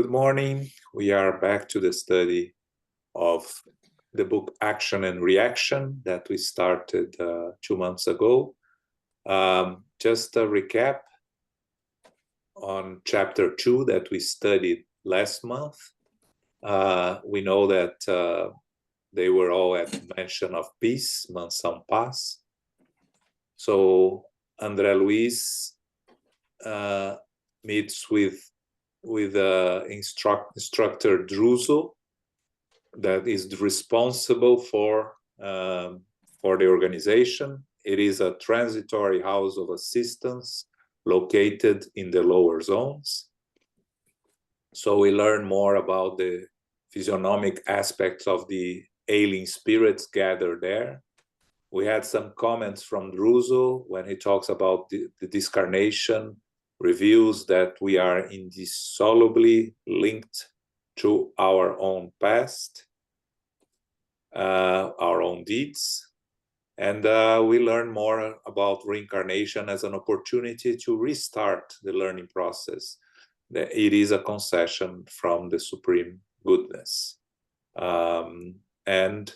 Good morning. We are back to the study of the book Action and Reaction that we started 2 months ago. Just a recap on chapter 2 that we studied last month. We know that they were all at mention of peace, months en passe. So Andre Luiz meets with instructor Druso, that is responsible for the organization. It is a transitory house of assistance located in the lower zones. So we learn more about the physiognomic aspects of the alien spirits gathered there. We had some comments from Druso when he talks about the discarnation, reveals that we are indissolubly linked to our own past, our own deeds. And we learn more about reincarnation as an opportunity to restart the learning process. It is a concession from the Supreme Goodness. And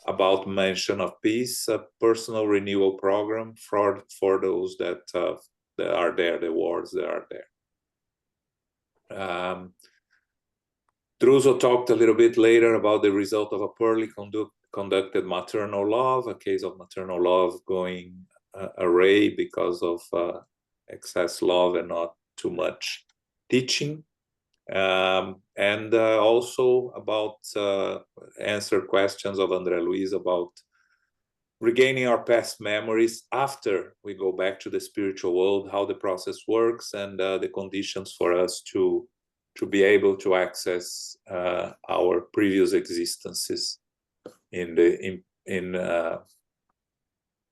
about mention of peace, a personal renewal program for those that are there, the wards that are there. Druso talked a little bit later about the result of a poorly conducted maternal love, a case of maternal love going awry because of excess love and not too much teaching. And also about answer questions of Andre Luiz about regaining our past memories after we go back to the spiritual world, how the process works, and the conditions for us to be able to access our previous existences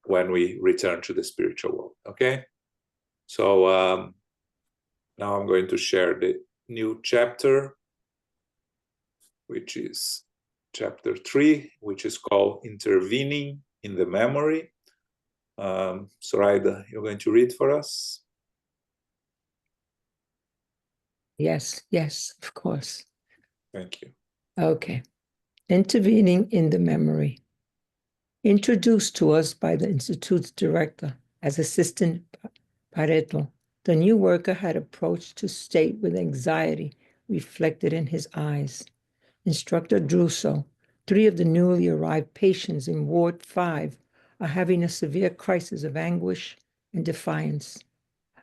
when we return to the spiritual world. Okay, so now I'm going to share the new chapter, which is chapter 3, which is called Intervening in the Memory. Zoraida, you're going to read for us? Yes, of course. Thank you. Okay. Intervening in the memory. Introduced to us by the Institute's director as Assistant Pareto, the new worker had approached to state with anxiety reflected in his eyes. Instructor Druso, 3 of the newly arrived patients in Ward 5 are having a severe crisis of anguish and defiance.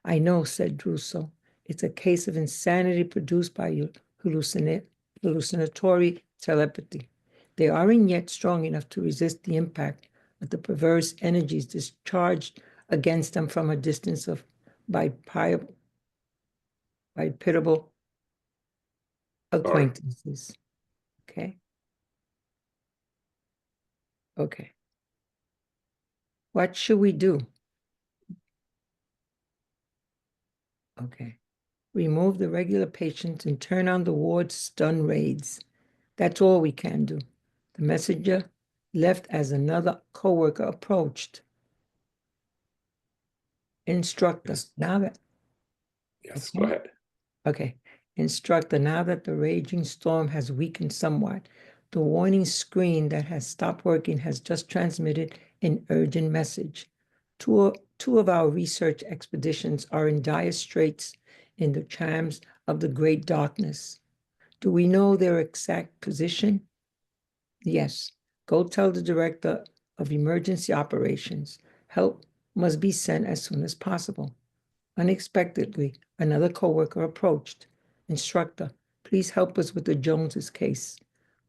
I know, said Druso, it's a case of insanity produced by hallucinatory telepathy. They aren't yet strong enough to resist the impact of the perverse energies discharged against them from a distance of bipedal acquaintances. Okay. What should we do? Okay. Remove the regular patients and turn on the ward's stun raids. That's all we can do. The messenger left as another co-worker approached. Instructor, Yes. now that... Yes, okay. Go ahead. Okay. Instructor, now that the raging storm has weakened somewhat, the warning screen that has stopped working has just transmitted an urgent message. Two of our research expeditions are in dire straits in the trams of the great darkness. Do we know their exact position? Yes. Go tell the director of emergency operations. Help must be sent as soon as possible. Unexpectedly, another coworker approached. Instructor, please help us with the Joneses case.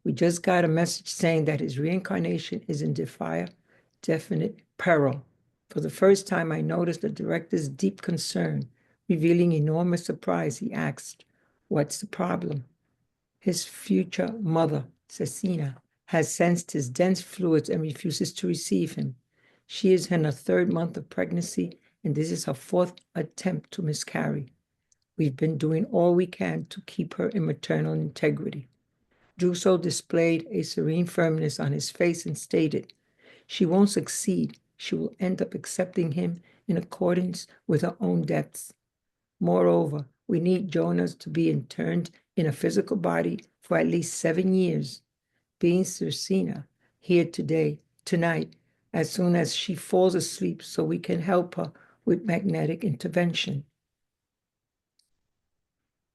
We just got a message saying that his reincarnation is in definite peril. For the first time, I noticed the director's deep concern. Revealing enormous surprise, he asked, what's the problem? His future mother, Cecina, has sensed his dense fluids and refuses to receive him. She is in her 3rd month of pregnancy, and this is her 4th attempt to miscarry. We've been doing all we can to keep her in maternal integrity. Druso displayed a serene firmness on his face and stated, she won't succeed. She will end up accepting him in accordance with her own depths. Moreover, We need Jonas to be interned in a physical body for at least 7 years, being Circina here tonight, as soon as she falls asleep, so we can help her with magnetic intervention.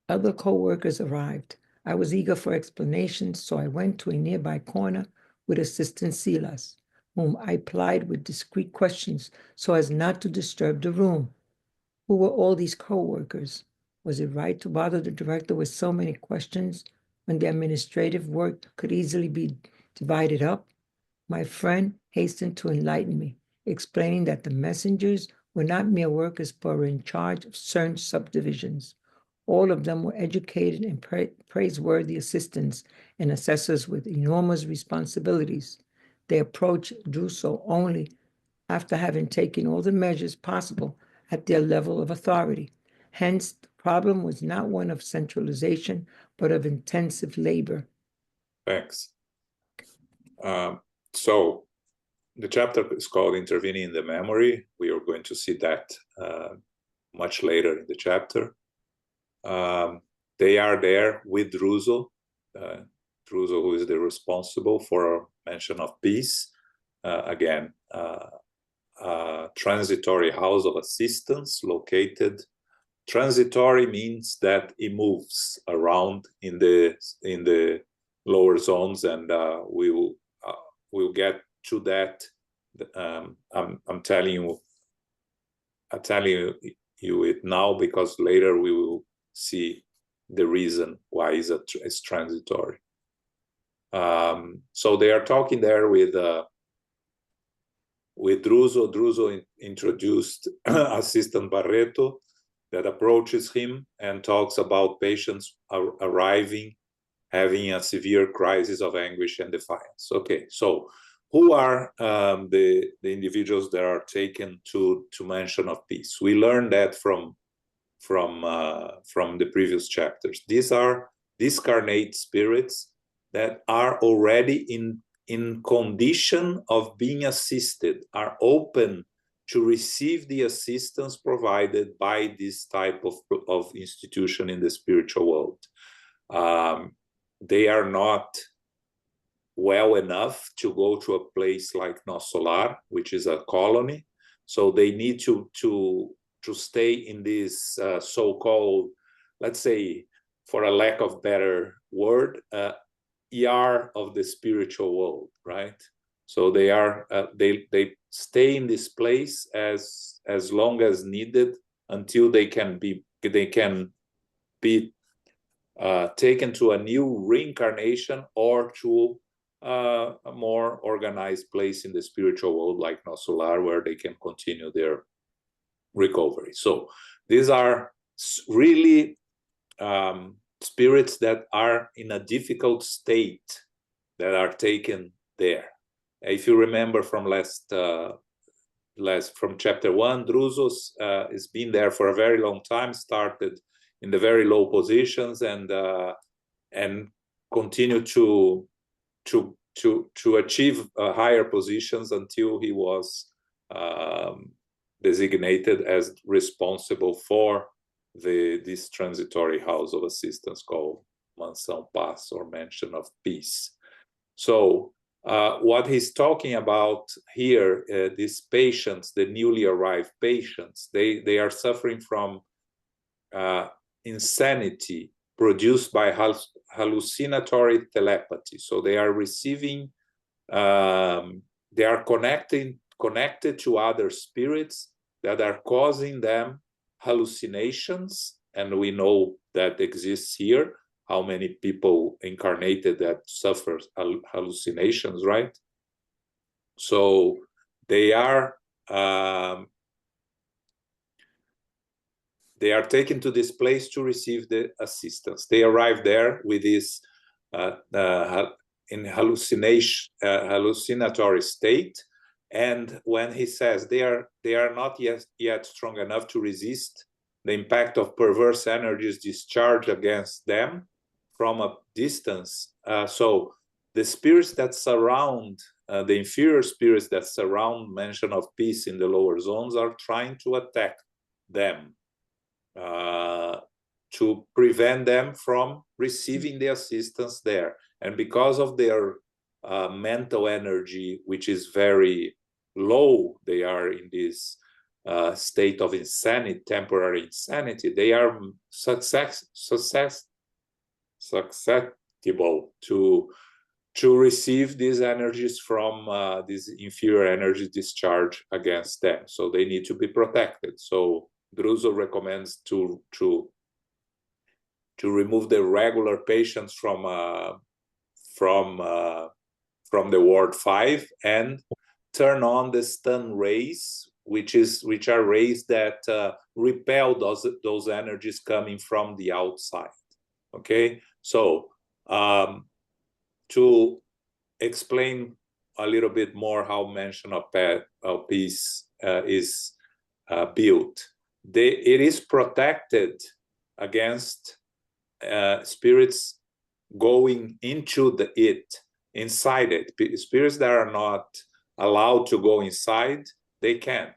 Other co-workers arrived. I was eager for explanations, so I went to a nearby corner with Assistant Silas, whom I plied with discreet questions so as not to disturb the room. Who were all these co-workers? Was it right to bother the director with so many questions when the administrative work could easily be divided up? My friend hastened to enlighten me, explaining that the messengers were not mere workers but were in charge of certain subdivisions. All of them were educated and praiseworthy assistants and assessors with enormous responsibilities. They approached Druso only after having taken all the measures possible at their level of authority. Hence, the problem was not one of centralization, but of intensive labor. Thanks. So the chapter is called Intervening in the Memory. We are going to see that much later in the chapter. They are there with Druso, who is the responsible for mention of peace. Again, transitory house of assistance located. Transitory means that it moves around in the lower zones, and we'll get to that. I'm telling you it now because later we will see the reason why it's transitory. So they are talking there with Druso. Druso introduced Assistant Barreto that approaches him and talks about patients arriving, having a severe crisis of anguish and defiance. Okay, so who are the individuals that are taken to mention of peace? We learned that from the previous chapters. These are discarnate spirits that are already in condition of being assisted, are open to receive the assistance provided by this type of institution in the spiritual world. They are not well enough to go to a place like Nosolar, which is a colony, so they need to stay in this so-called, let's say, for a lack of better word, ER of the spiritual world, right? So they are they stay in this place as long as needed until they can be taken to a new reincarnation or to a more organized place in the spiritual world like Nosolar, where they can continue their recovery. So these are really spirits that are in a difficult state that are taken there. If you remember from from chapter 1, Drusos has been there for a very long time, started in the very low positions and continue to achieve higher positions until he was designated as responsible for this transitory house of assistance called Mansão Paz, or Mansion of Peace. So what he's talking about here, these patients, the newly arrived patients, they are suffering from insanity produced by hallucinatory telepathy. So they are receiving, they are connected to other spirits that are causing them hallucinations, and we know that exists here. How many people incarnated that suffer hallucinations, right? So they are taken to this place to receive the assistance. They arrive there with this in hallucinatory state, and when he says they are not yet strong enough to resist the impact of perverse energies discharged against them from a distance. So the spirits that surround, the inferior spirits that surround Mansion of Peace in the lower zones are trying to attack them, to prevent them from receiving the assistance there. And because of their mental energy, which is very low, they are in this state of insanity, temporary insanity, they are susceptible to receive these energies from this inferior energy discharge against them. So they need to be protected. So Druso recommends to remove the regular patients from the ward 5 and turn on the stun rays, which are rays that repel those energies coming from the outside. Okay, so to explain a little bit more how Mansion of Peace is built, it is protected against spirits going into inside it. Spirits that are not allowed to go inside, they can't.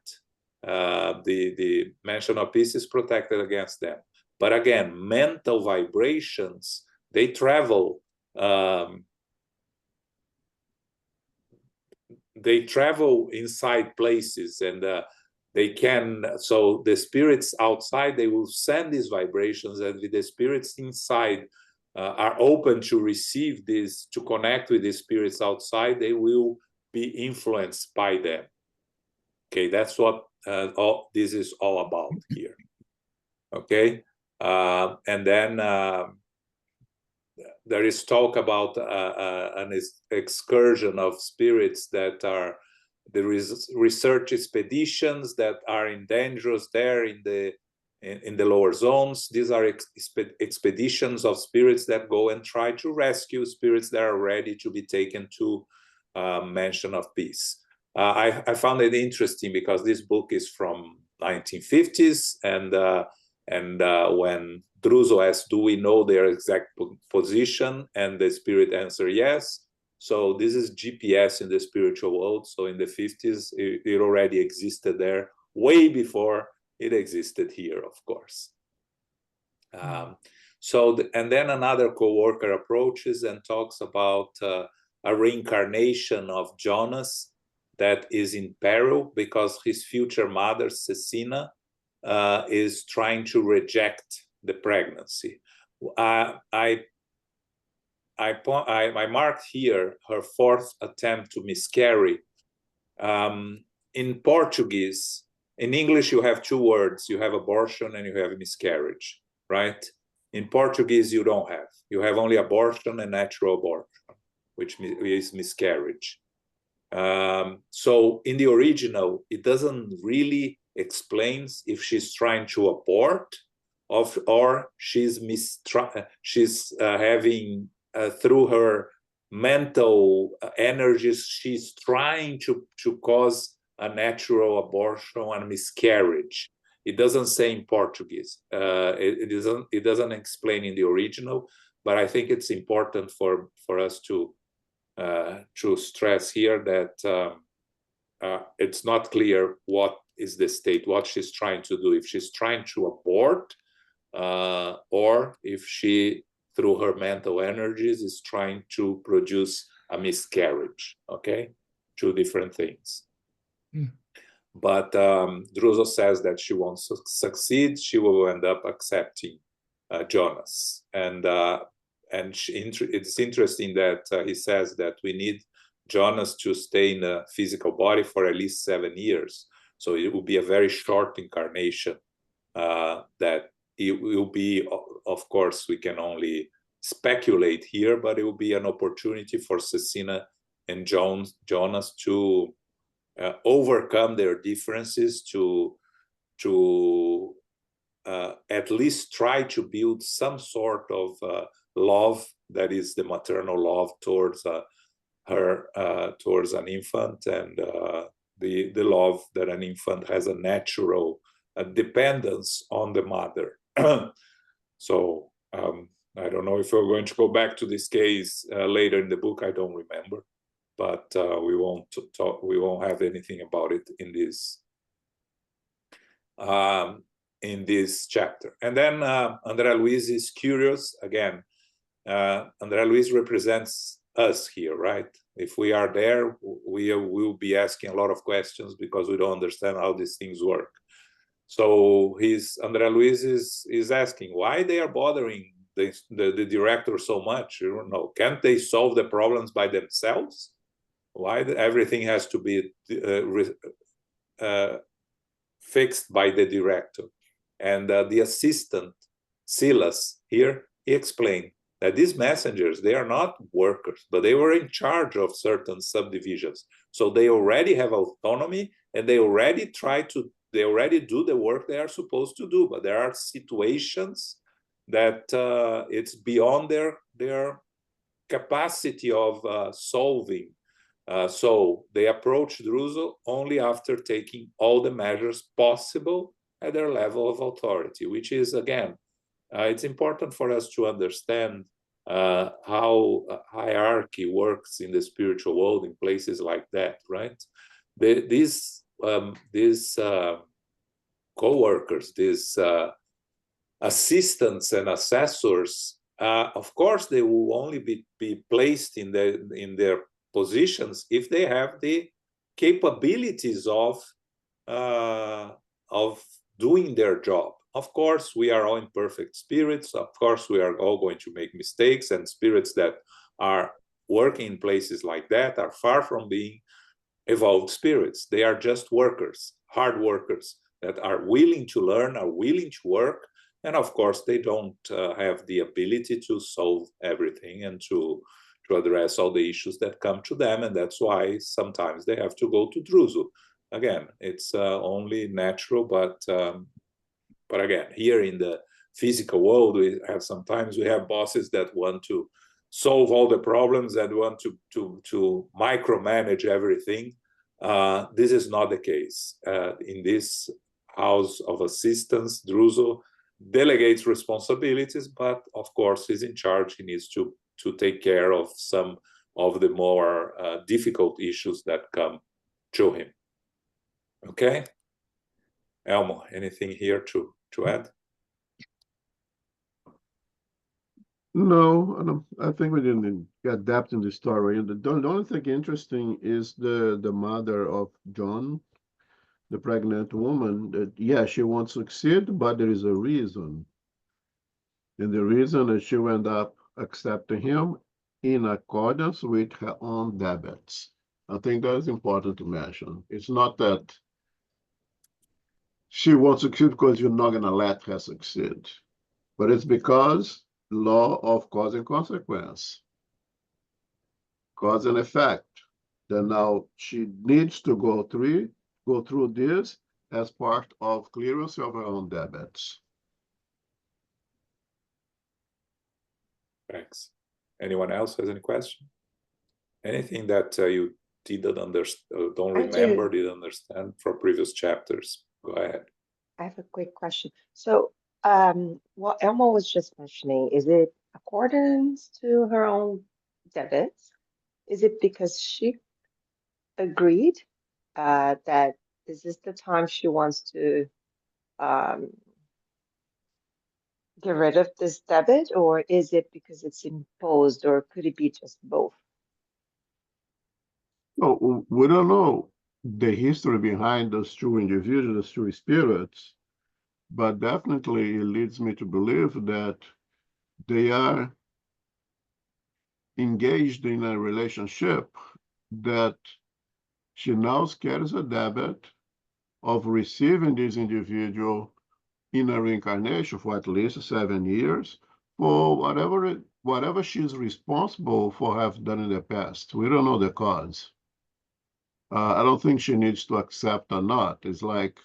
The Mansion of Peace is protected against them. But again, mental vibrations, they travel. They travel inside places, and they can. So the spirits outside, they will send these vibrations, and the spirits inside are open to receive this, to connect with the spirits outside. They will be influenced by them. Okay, that's what all this is all about here. Okay, and then there is talk about an excursion of spirits that are the research expeditions that are in dangers there in the lower zones. These are expeditions of spirits that go and try to rescue spirits that are ready to be taken to Mansion of Peace. I found it interesting because this book is from 1950s, and when Druso asked, do we know their exact position? And the spirit answered yes. So this is GPS in the spiritual world. So in the 50s, it already existed there, way before it existed here, of course. And then another co-worker approaches and talks about a reincarnation of Jonas that is in peril because his future mother, Cecina, is trying to reject the pregnancy. I marked here her 4th attempt to miscarry. In Portuguese, in English, you have 2 words. You have abortion and you have miscarriage, right? In Portuguese, you don't have. You have only abortion and natural abortion, which is miscarriage. So in the original, it doesn't really explain if she's trying to abort or she's having through her mental energies, she's trying to cause a natural abortion and miscarriage. It doesn't say in Portuguese. It doesn't explain in the original, but I think it's important for us to stress here that it's not clear what is the state, what she's trying to do, if she's trying to abort or if she, through her mental energies, is trying to produce a miscarriage. Okay, 2 different things. But Druso says that she won't succeed. She will end up accepting Jonas. And it's interesting that he says that we need Jonas to stay in a physical body for at least 7 years. So it will be a very short incarnation. That it will be, of course, we can only speculate here, but it will be an opportunity for Cecina and Jonas to overcome their differences, to at least try to build some sort of love that is the maternal love towards towards an infant, and the love that an infant has a natural dependence on the mother. So I don't know if we're going to go back to this case later in the book. I don't remember, but we won't have anything about it in this. in this chapter. And then Andre Luiz is curious again. Andre Luiz represents us here, right? If we are there, we will be asking a lot of questions because we don't understand how these things work. So Andre Luiz is asking why they are bothering the director so much. You don't know, can't they solve the problems by themselves? Why everything has to be fixed by the director? And the assistant, Silas, here, he explained that these messengers, they are not workers, but they were in charge of certain subdivisions. So they already have autonomy, and they already do the work they are supposed to do. But there are situations that it's beyond their capacity of solving. So they approach Druso only after taking all the measures possible at their level of authority, which is, again, it's important for us to understand how hierarchy works in the spiritual world in places like that, right? These co-workers, these assistants and assessors, of course, they will only be placed in their positions if they have the capabilities of doing their job. Of course, we are all imperfect spirits. Of course, we are all going to make mistakes, and spirits that are working in places like that are far from being evolved spirits. They are just workers, hard workers that are willing to learn, are willing to work, and of course, they don't have the ability to solve everything and to address all the issues that come to them, and that's why sometimes they have to go to Druso. Again, it's only natural, but again, here in the physical world, sometimes we have bosses that want to solve all the problems and want to micromanage everything. This is not the case. In this house of assistance, Druso delegates responsibilities, but of course he's in charge. He needs to take care of some of the more difficult issues that come to him. Okay, Elmo, anything here to add? No, I think we didn't get depth in the story. And the only thing interesting is the mother of John, the pregnant woman. That, yeah, she won't succeed, but there is a reason. And the reason is she will end up accepting him in accordance with her own debits. I think that is important to mention. It's not that she won't succeed because you're not going to let her succeed, but it's because law of cause and consequence, cause and effect. Then now she needs to go through this as part of clearance of her own debits. Thanks. Anyone else has any question? Anything that you didn't understand, don't remember, didn't understand from previous chapters? Go ahead. I have a quick question. So, what Elmo was just mentioning, is it accordance to her own debits? Is it because she agreed that this is the time she wants to get rid of this debit, or is it because it's imposed, or could it be just both? No, we don't know the history behind those two individuals, those two spirits, but definitely it leads me to believe that they are engaged in a relationship that she now carries a debit of receiving this individual in a reincarnation for at least 7 years for whatever she's responsible for have done in the past. We don't know the cause. I don't think she needs to accept or not. It's like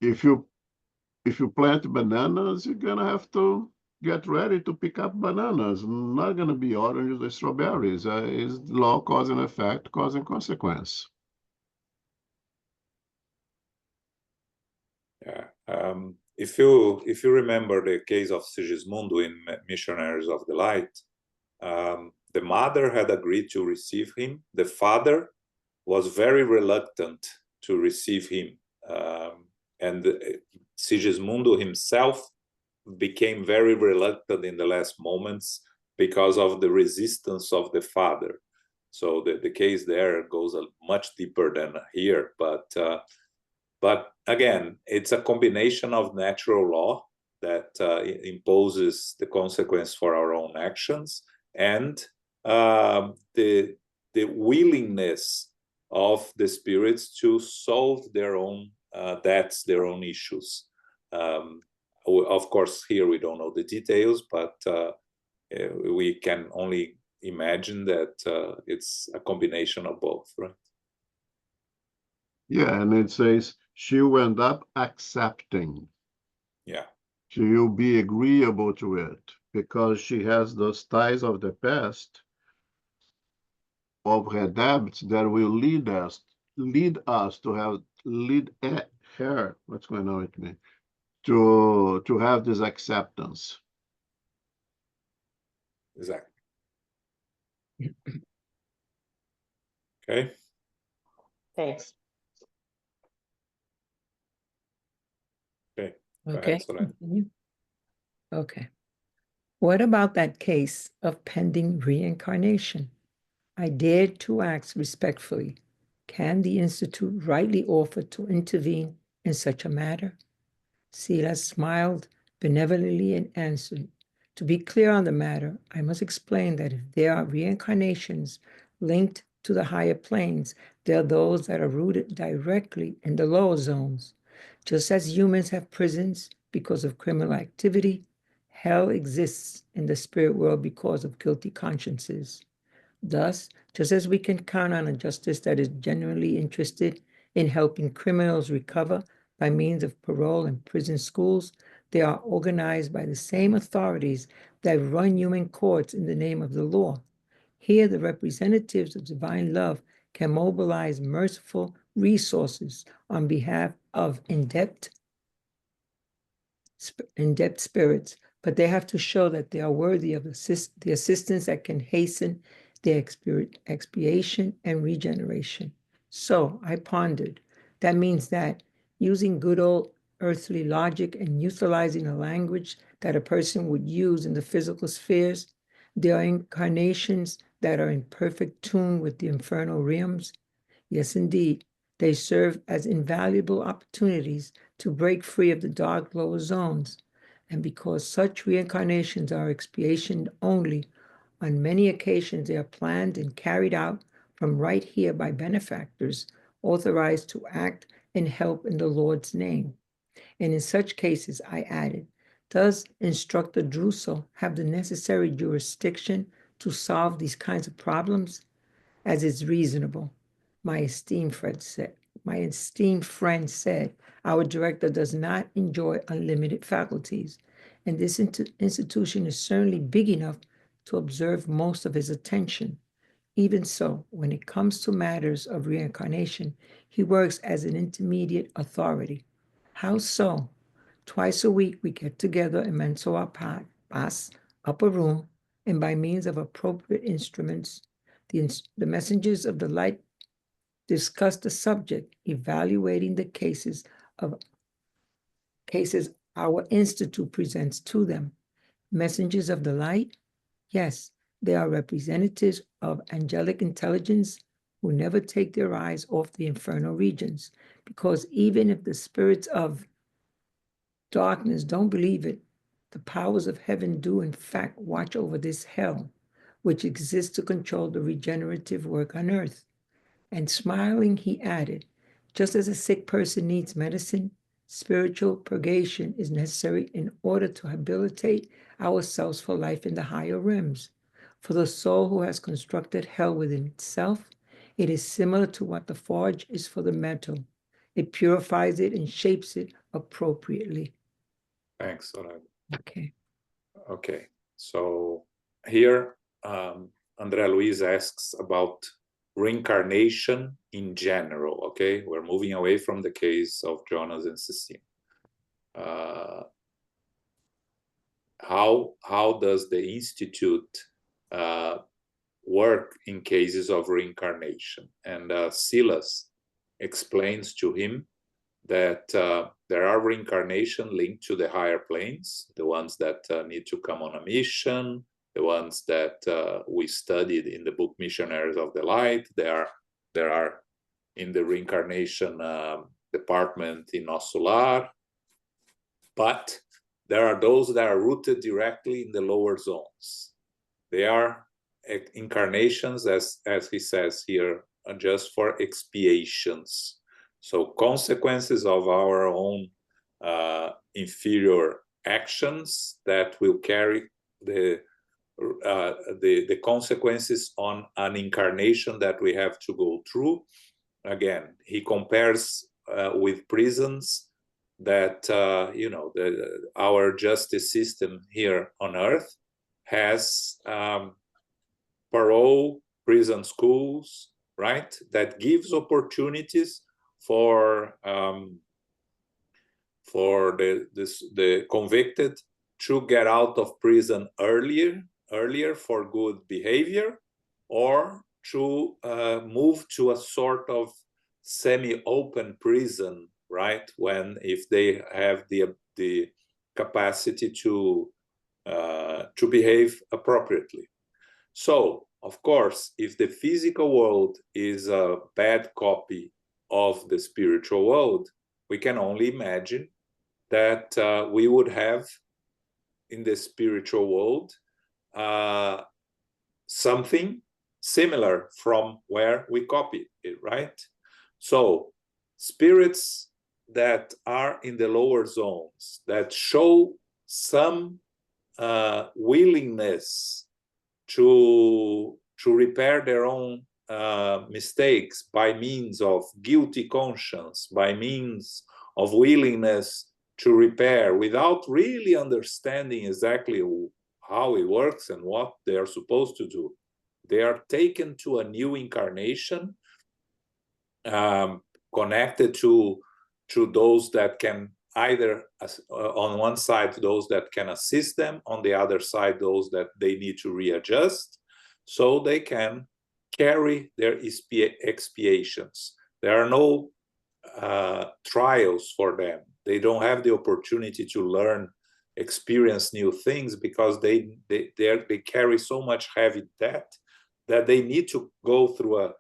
if you plant bananas, you're gonna have to get ready to pick up bananas. Not gonna be oranges or strawberries. It's law, cause and effect, cause and consequence. Yeah. If you remember the case of Sigismundo in Missionaries of the Light, the mother had agreed to receive him. The father was very reluctant to receive him, and Sigismundo himself became very reluctant in the last moments because of the resistance of the father. So the case there goes much deeper than here, but again, it's a combination of natural law that imposes the consequence for our own actions, and the willingness of the spirits to solve their own debts, their own issues. Of course, here we don't know the details, but we can only imagine that it's a combination of both, right? Yeah, and it says she will end up accepting. Yeah. She will be agreeable to it because she has those ties of the past of her debts that will lead us to have her. What's going on with me? To have this acceptance. Exactly. Okay. Thanks. Okay. Okay. Go ahead, Continue. Okay. What about that case of pending reincarnation? I dared to ask respectfully, can the Institute rightly offer to intervene in such a matter? Silas smiled benevolently and answered, to be clear on the matter, I must explain that if there are reincarnations linked to the higher planes, there are those that are rooted directly in the lower zones. Just as humans have prisons because of criminal activity, hell exists in the spirit world because of guilty consciences. Thus, just as we can count on a justice that is genuinely interested in helping criminals recover by means of parole and prison schools, they are organized by the same authorities that run human courts in the name of the law. Here, the representatives of divine love can mobilize merciful resources on behalf of in-depth spirits, but they have to show that they are worthy of the assistance that can hasten their expiation and regeneration. So I pondered. That means that using good old earthly logic and utilizing a language that a person would use in the physical spheres, there are incarnations that are in perfect tune with the infernal realms. Yes, indeed, they serve as invaluable opportunities to break free of the dark lower zones. And because such reincarnations are expiation only, on many occasions they are planned and carried out from right here by benefactors authorized to act and help in the Lord's name. And in such cases, I added, does Instructor Druso have the necessary jurisdiction to solve these kinds of problems? As is reasonable. My esteemed friend said, our director does not enjoy unlimited faculties, and this institution is certainly big enough to observe most of his attention. Even so, when it comes to matters of reincarnation, he works as an intermediate authority. How so? Twice a week, we get together in Mansoa Pass, upper room, and by means of appropriate instruments, the messengers of the light discuss the subject, evaluating the cases our institute presents to them. Messengers of the light? Yes, they are representatives of angelic intelligence who never take their eyes off the infernal regions, because even if the spirits of darkness don't believe it, the powers of heaven do in fact watch over this hell, which exists to control the regenerative work on earth. And smiling, he added, just as a sick person needs medicine, spiritual purgation is necessary in order to habilitate ourselves for life in the higher realms. For the soul who has constructed hell within itself, it is similar to what the forge is for the metal. It purifies it and shapes it appropriately. Thanks, Horacio. Okay. Okay, so here Andre Luiz asks about reincarnation in general. Okay, we're moving away from the case of Jonas and Cecile. How does the Institute work in cases of reincarnation? And Silas explains to him that there are reincarnation linked to the higher planes, the ones that need to come on a mission, the ones that we studied in the book Missionaries of the Light. There are in the reincarnation department in Nosso. But there are those that are rooted directly in the lower zones. They are incarnations, as he says here, just for expiations. So consequences of our own inferior actions that will carry the consequences on an incarnation that we have to go through. Again, he compares with prisons that, you know, our justice system here on earth has parole, prison schools, right? That gives opportunities for the convicted to get out of prison earlier for good behavior, or to move to a sort of semi-open prison, right? If they have the capacity to behave appropriately. So, of course, if the physical world is a bad copy of the spiritual world, we can only imagine that we would have in the spiritual world something similar from where we copied it, right? So spirits that are in the lower zones that show some willingness to repair their own mistakes by means of guilty conscience, by means of willingness to repair without really understanding exactly how it works and what they are supposed to do. They are taken to a new incarnation, connected to those that can either, on one side, those that can assist them, on the other side, those that they need to readjust, so they can carry their expiations. There are no trials for them. They don't have the opportunity to learn, experience new things, because they carry so much heavy debt that they need to go through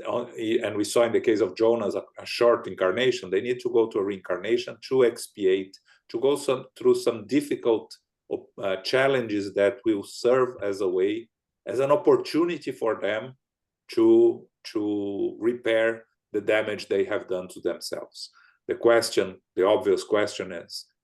and we saw in the case of Jonas a short incarnation. They need to go to a reincarnation to expiate, to go through some difficult challenges that will serve as a way, as an opportunity for them to repair the damage they have done to themselves. The obvious question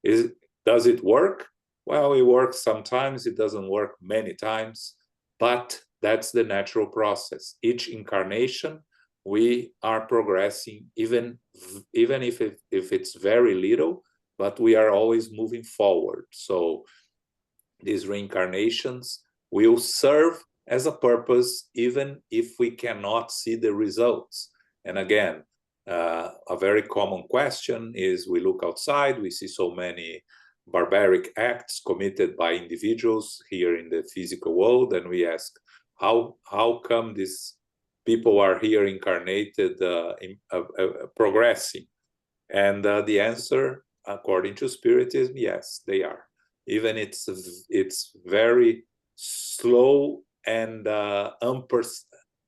is does it work? Well, it works sometimes, it doesn't work many times, but that's the natural process. Each incarnation, we are progressing, even if it's very little, but we are always moving forward. So these reincarnations will serve as a purpose, even if we cannot see the results. And again, a very common question is, we look outside, we see so many barbaric acts committed by individuals here in the physical world, and we ask, how come these people are here incarnated, progressing? And the answer, according to Spiritism, yes, they are. Even it's very slow and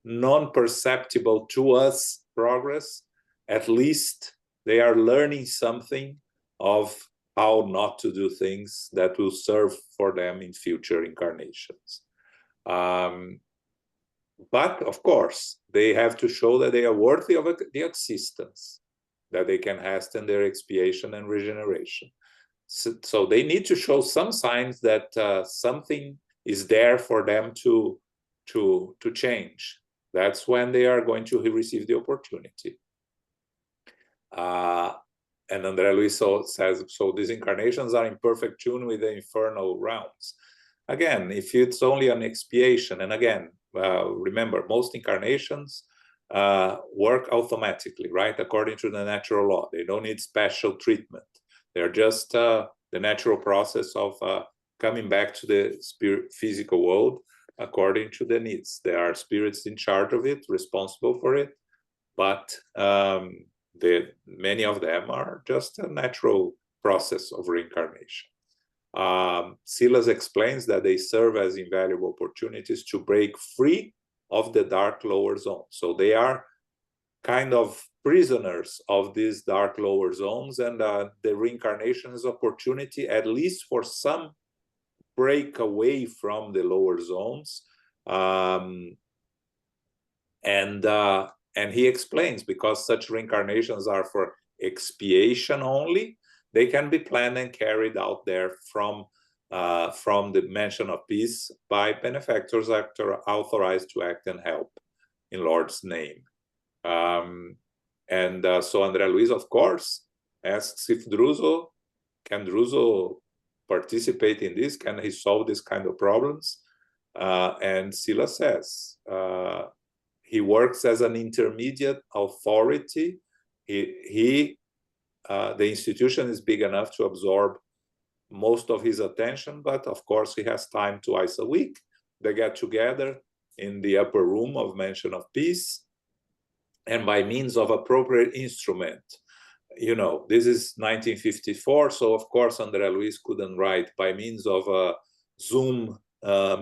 non-perceptible to us progress, at least they are learning something of how not to do things that will serve for them in future incarnations. But of course, they have to show that they are worthy of the existence, that they can hasten their expiation and regeneration. So they need to show some signs that something is there for them to change. That's when they are going to receive the opportunity. And Andre Luiz says, so these incarnations are in perfect tune with the infernal realms. Again, if it's only an expiation, and again, remember, most incarnations work automatically, right? According to the natural law. They don't need special treatment. They're just the natural process of coming back to the physical world according to the needs. There are spirits in charge of it, responsible for it, but many of them are just a natural process of reincarnation. Silas explains that they serve as invaluable opportunities to break free of the dark lower zone. So they are kind of prisoners of these dark lower zones, and the reincarnation is opportunity, at least for some break away from the lower zones. And he explains, because such reincarnations are for expiation only, they can be planned and carried out there from the mansion of peace by benefactors authorized to act and help in Lord's name. So Andre Luiz, of course, asks if can Druso participate in this? Can he solve this kind of problems? And Silas says, he works as an intermediate authority. The institution is big enough to absorb most of his attention, but of course he has time twice a week. They get together in the upper room of Mansion of Peace, and by means of appropriate instrument, this is 1954, so of course Andre Luiz couldn't write by means of a Zoom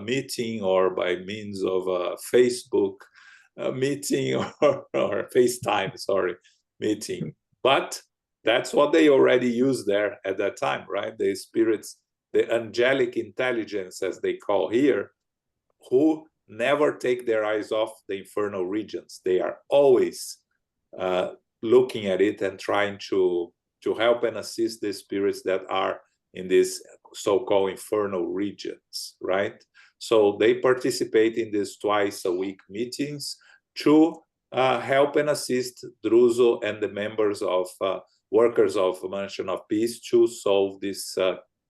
meeting or by means of a Facebook meeting or FaceTime, meeting. But that's what they already used there at that time, right? The spirits, the angelic intelligence, as they call here, who never take their eyes off the infernal regions. They are always looking at it and trying to help and assist the spirits that are in these so-called infernal regions, right? So they participate in these twice-a-week meetings to help and assist Druso and the members of workers of Mansion of Peace to solve these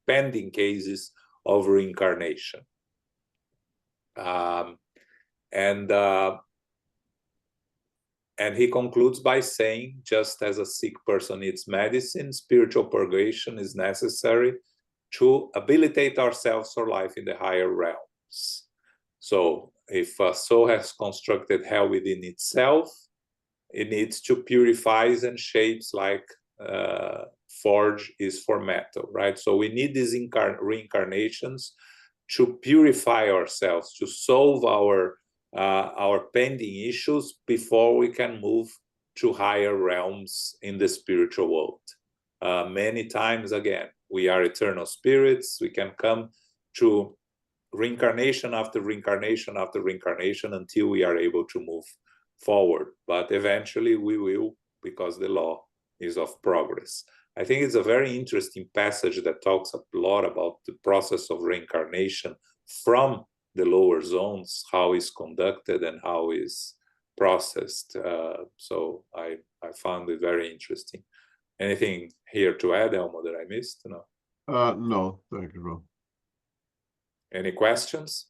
pending cases of reincarnation. And he concludes by saying, just as a sick person needs medicine, spiritual purgation is necessary to habilitate ourselves for life in the higher realms. So if a soul has constructed hell within itself, it needs to purify and shapes like forge is for metal, right? So we need these reincarnations to purify ourselves, to solve our pending issues before we can move to higher realms in the spiritual world. Many times, again, we are eternal spirits. We can come to reincarnation after reincarnation after reincarnation until we are able to move forward. But eventually we will, because the law is of progress. I think it's a very interesting passage that talks a lot about the process of reincarnation from the lower zones, how it's conducted and how it's processed. So I found it very interesting. Anything here to add, Elmo, that I missed? No. No, thank you, Rob. Any questions?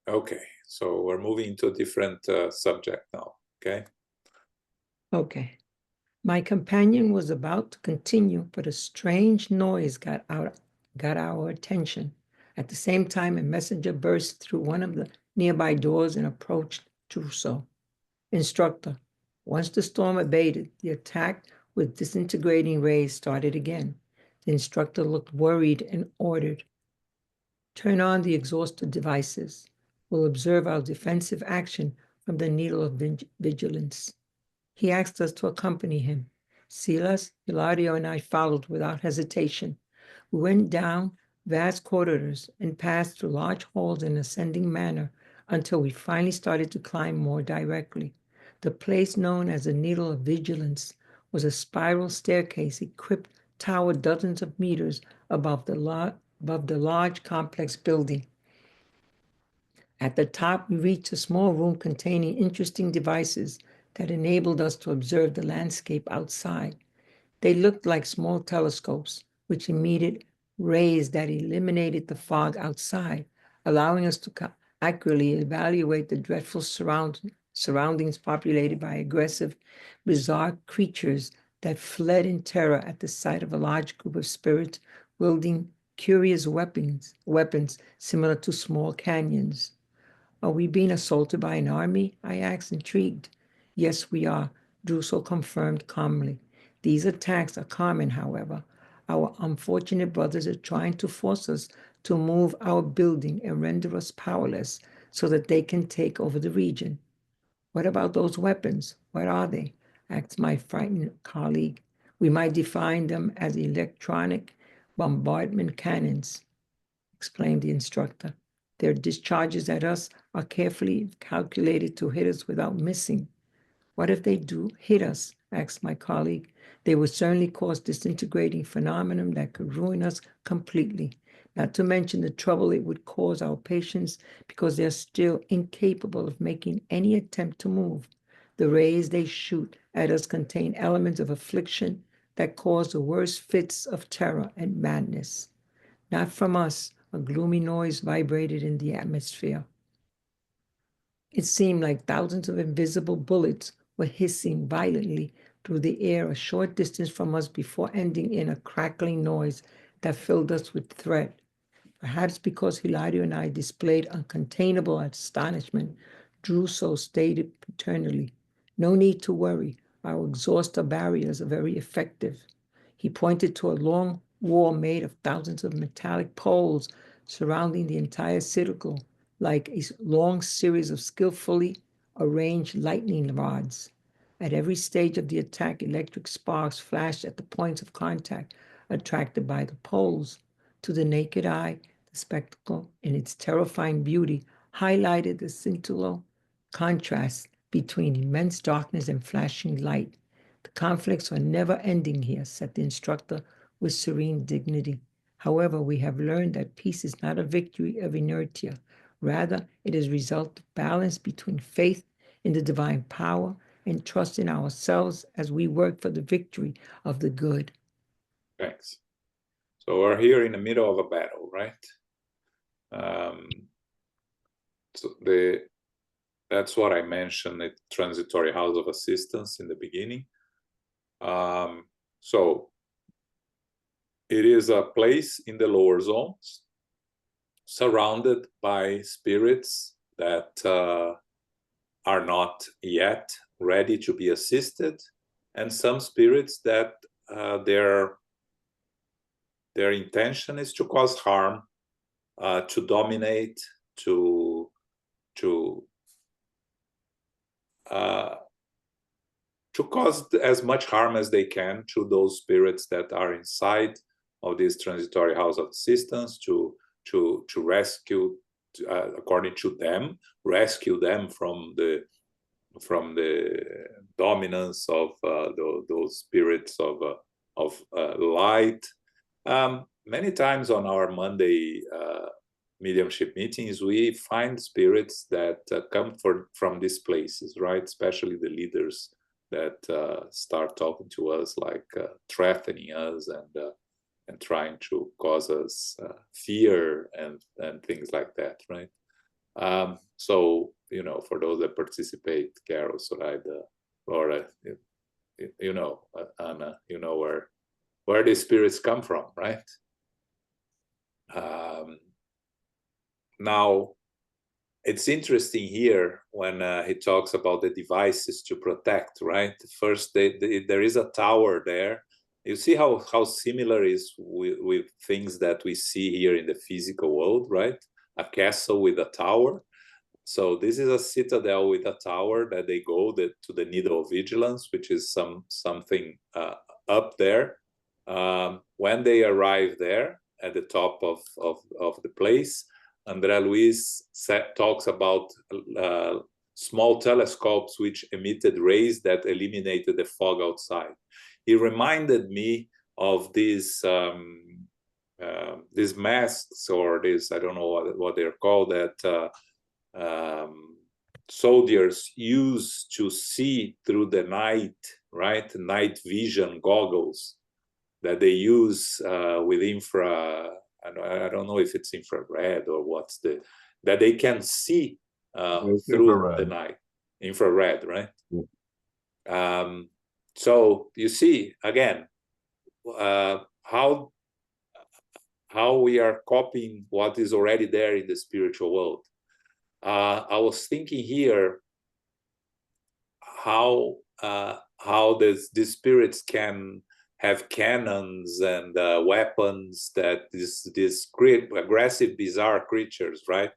Okay, so we're moving to a different subject now, okay? Okay. My companion was about to continue, but a strange noise got our attention. At the same time, a messenger burst through one of the nearby doors and approached Druso. Instructor, once the storm abated, the attack with disintegrating rays started again. The instructor looked worried and ordered, turn on the exhausted devices. We'll observe our defensive action from the needle of vigilance. He asked us to accompany him. Silas, Hilario, and I followed without hesitation. We went down vast corridors and passed through large halls in ascending manner until we finally started to climb more directly. The place known as the Needle of Vigilance was a spiral staircase equipped towered dozens of meters above the large complex building. At the top, we reached a small room containing interesting devices that enabled us to observe the landscape outside. They looked like small telescopes, which emitted rays that eliminated the fog outside, allowing us to accurately evaluate the dreadful surroundings populated by aggressive, bizarre creatures that fled in terror at the sight of a large group of spirits wielding curious weapons similar to small canyons. Are we being assaulted by an army? I asked, intrigued. Yes, we are, Druso confirmed calmly. These attacks are common, however. Our unfortunate brothers are trying to force us to move our building and render us powerless so that they can take over the region. What about those weapons? What are they? Asked my frightened colleague. We might define them as electronic bombardment cannons, explained the instructor. Their discharges at us are carefully calculated to hit us without missing. What if they do hit us? Asked my colleague. They would certainly cause disintegrating phenomenon that could ruin us completely, not to mention the trouble it would cause our patients because they're still incapable of making any attempt to move. The rays they shoot at us contain elements of affliction that cause the worst fits of terror and madness. Not from us, a gloomy noise vibrated in the atmosphere. It seemed like thousands of invisible bullets were hissing violently through the air a short distance from us before ending in a crackling noise that filled us with dread. Perhaps because Hilario and I displayed uncontainable astonishment, Druso stated paternally, "No need to worry. Our exhauster barriers are very effective." He pointed to a long wall made of thousands of metallic poles surrounding the entire citadel, like a long series of skillfully arranged lightning rods. At every stage of the attack, electric sparks flashed at the points of contact attracted by the poles. To the naked eye, the spectacle, in its terrifying beauty, highlighted the scintillant contrast between immense darkness and flashing light. The conflicts are never ending here, said the instructor with serene dignity. However, we have learned that peace is not a victory of inertia. Rather, it is a result of balance between faith in the divine power and trust in ourselves as we work for the victory of the good. Thanks. So we're here in the middle of a battle, right? That's what I mentioned, the transitory house of assistance in the beginning. So it is a place in the lower zones, surrounded by spirits that are not yet ready to be assisted, and some spirits that their intention is to cause harm, to dominate, to cause as much harm as they can to those spirits that are inside of this transitory house of assistance, to rescue, according to them, rescue them from the dominance of those spirits of light. Many times on our Monday mediumship meetings, we find spirits that come from these places, right? Especially the leaders that start talking to us, like threatening us and trying to cause us fear and things like that, right? So, you know, for those that participate, Carol, Soraya, Laura, you know, Anna, you know where these spirits come from, right? Now, it's interesting here when he talks about the devices to protect, right? First, there is a tower there. You see how similar it is with things that we see here in the physical world, right? A castle with a tower. So this is a citadel with a tower that they go to the needle of vigilance, which is something up there. When they arrive there at the top of the place, Andre Luiz talks about small telescopes which emitted rays that eliminated the fog outside. He reminded me of these masks, or this, I don't know what they're called, that soldiers use to see through the night, right? Night vision goggles that they use with infra. I don't know if it's infrared or that they can see through the night. Infrared, right? Yeah. So you see again how we are copying what is already there in the spiritual world. I was thinking here how these spirits can have cannons and weapons that these aggressive, bizarre creatures, right?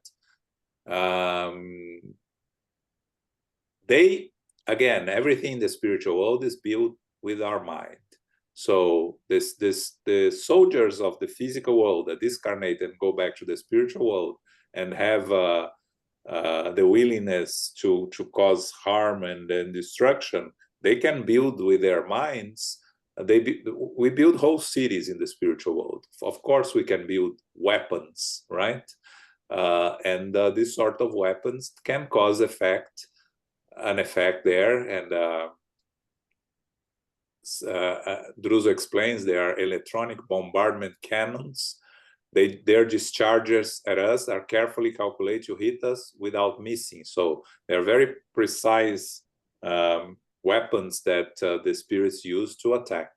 They, again, everything in the spiritual world is built with our mind. So the soldiers of the physical world that discarnate and go back to the spiritual world and have the willingness to cause harm and destruction, they can build with their minds. We build whole cities in the spiritual world. Of course, we can build weapons, right? And this sort of weapons can cause an effect there. And Druso explains they are electronic bombardment cannons. Their discharges at us are carefully calculated to hit us without missing. So they're very precise weapons that the spirits use to attack.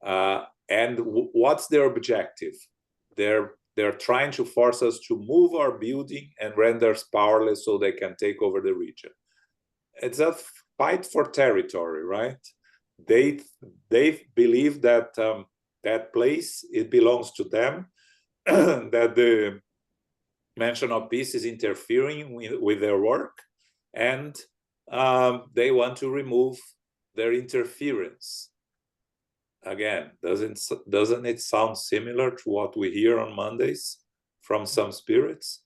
And what's their objective? They're trying to force us to move our building and render us powerless so they can take over the region. It's a fight for territory, right? They believe that that place, it belongs to them, that the Mansion of Peace is interfering with their work, and they want to remove their interference. Again, doesn't it sound similar to what we hear on Mondays from some spirits?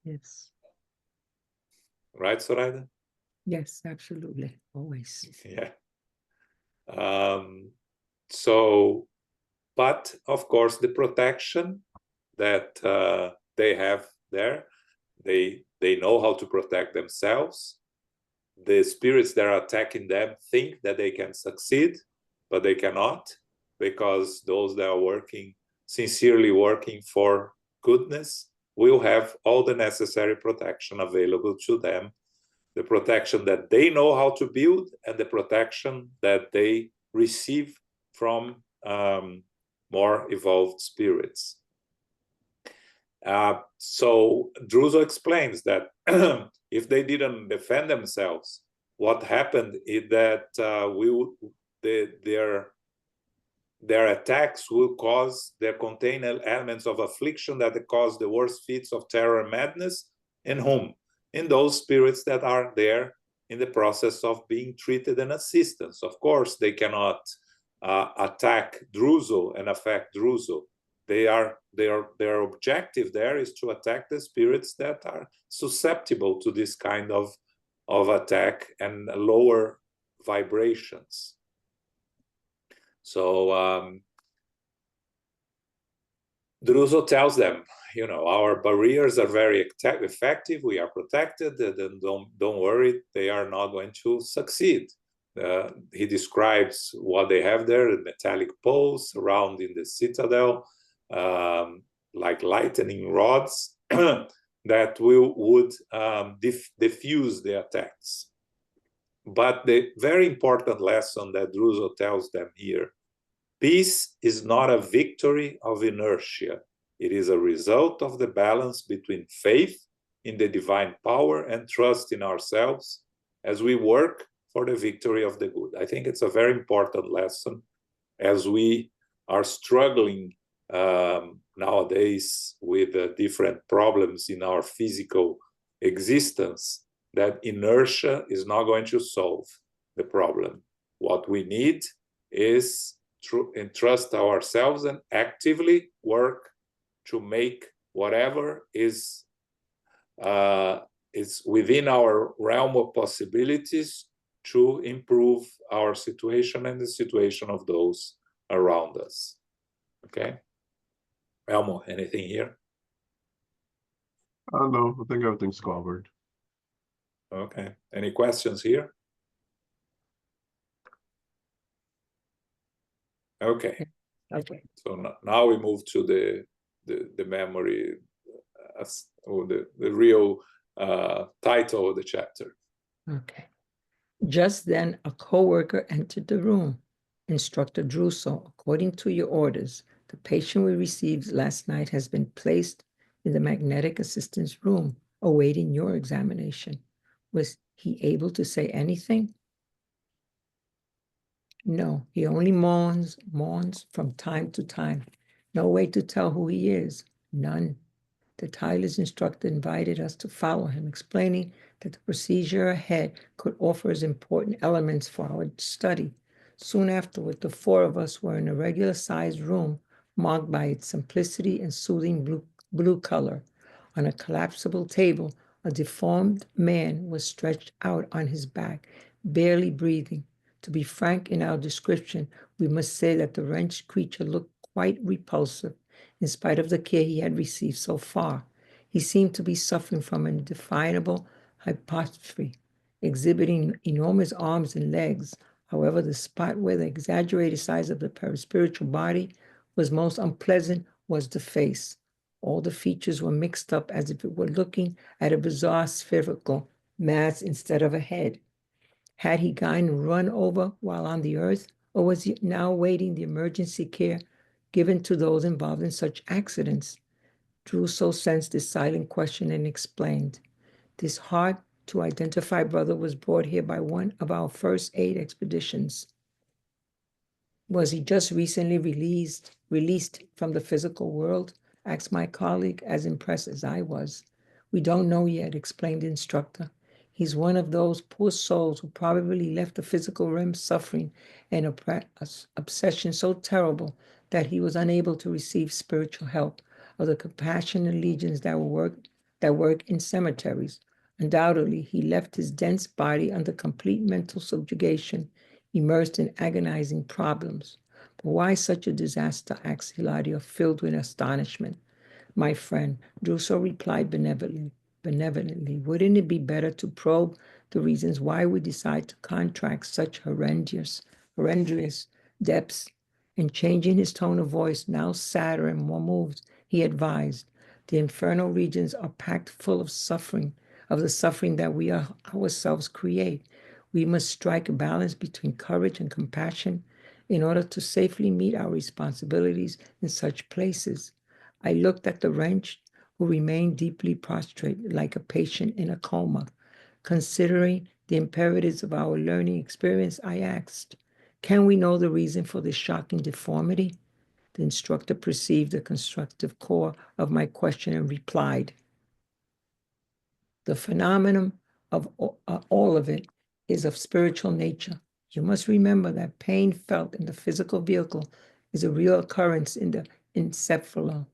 Yes. Right, Soraya? Yes, absolutely. Always. Yeah. So, but of course, the protection that they have there, they know how to protect themselves. The spirits that are attacking them think that they can succeed, but they cannot, because those that are sincerely working for goodness will have all the necessary protection available to them, the protection that they know how to build and the protection that they receive from more evolved spirits. So Druso explains that if they didn't defend themselves, what happened is that their attacks will contain elements of affliction that cause the worst feats of terror and madness. In whom? In those spirits that are there in the process of being treated and assistance. Of course, they cannot attack Druso and affect Druso. Their objective there is to attack the spirits that are susceptible to this kind of attack and lower vibrations. So Druso tells them, our barriers are very effective. We are protected. Don't worry, they are not going to succeed. He describes what they have there: the metallic poles surrounding the citadel, like lightning rods that would diffuse the attacks. But the very important lesson that Druso tells them here: peace is not a victory of inertia. It is a result of the balance between faith in the divine power and trust in ourselves as we work for the victory of the good. I think it's a very important lesson as we are struggling nowadays with different problems in our physical existence, that inertia is not going to solve the problem. What we need is to entrust ourselves and actively work to make whatever is within our realm of possibilities to improve our situation and the situation of those around us. Okay? Elmo, anything here? No, I think everything's covered. Okay. Any questions here? Okay. Okay. So now we move to the memory, or the real title of the chapter. Okay. Just then, a co-worker entered the room. Instructor Druso, according to your orders, the patient we received last night has been placed in the magnetic assistance room. awaiting your examination. Was he able to say anything? No, he only mourns from time to time. No way to tell who he is. None. The tireless instructor invited us to follow him, explaining that the procedure ahead could offer us important elements for our study. Soon afterward, the four of us were in a regular-sized room marked by its simplicity and soothing blue color. On a collapsible table, a deformed man was stretched out on his back, barely breathing. To be frank in our description, we must say that the wrenched creature looked quite repulsive, in spite of the care he had received so far. He seemed to be suffering from an indefinable hypertrophy, exhibiting enormous arms and legs. However, the spot where the exaggerated size of the perispiritual body was most unpleasant was the face. All the features were mixed up as if it were looking at a bizarre spherical mass instead of a head. Had he gotten run over while on the earth, or was he now awaiting the emergency care given to those involved in such accidents? Druso sensed this silent question and explained. This hard-to-identify brother was brought here by one of our first aid expeditions. Was he just recently released from the physical world? Asked my colleague, as impressed as I was. We don't know yet, explained the instructor. He's one of those poor souls who probably left the physical realm suffering an obsession so terrible that he was unable to receive spiritual help of the compassionate legions that work in cemeteries. Undoubtedly, he left his dense body under complete mental subjugation, immersed in agonizing problems. But why such a disaster? Asked Hilario, filled with astonishment. My friend, Druso replied benevolently, wouldn't it be better to probe the reasons why we decide to contract such horrendous depths? And changing his tone of voice, now sadder and more moved, he advised, the infernal regions are packed full of suffering, of the suffering that we ourselves create. We must strike a balance between courage and compassion in order to safely meet our responsibilities in such places. I looked at the wrenched, who remained deeply prostrate like a patient in a coma. Considering the imperatives of our learning experience, I asked, can we know the reason for this shocking deformity? The instructor perceived the constructive core of my question and replied, the phenomenon of all of it is of spiritual nature. You must remember that pain felt in the physical vehicle is a real occurrence in the encephalon,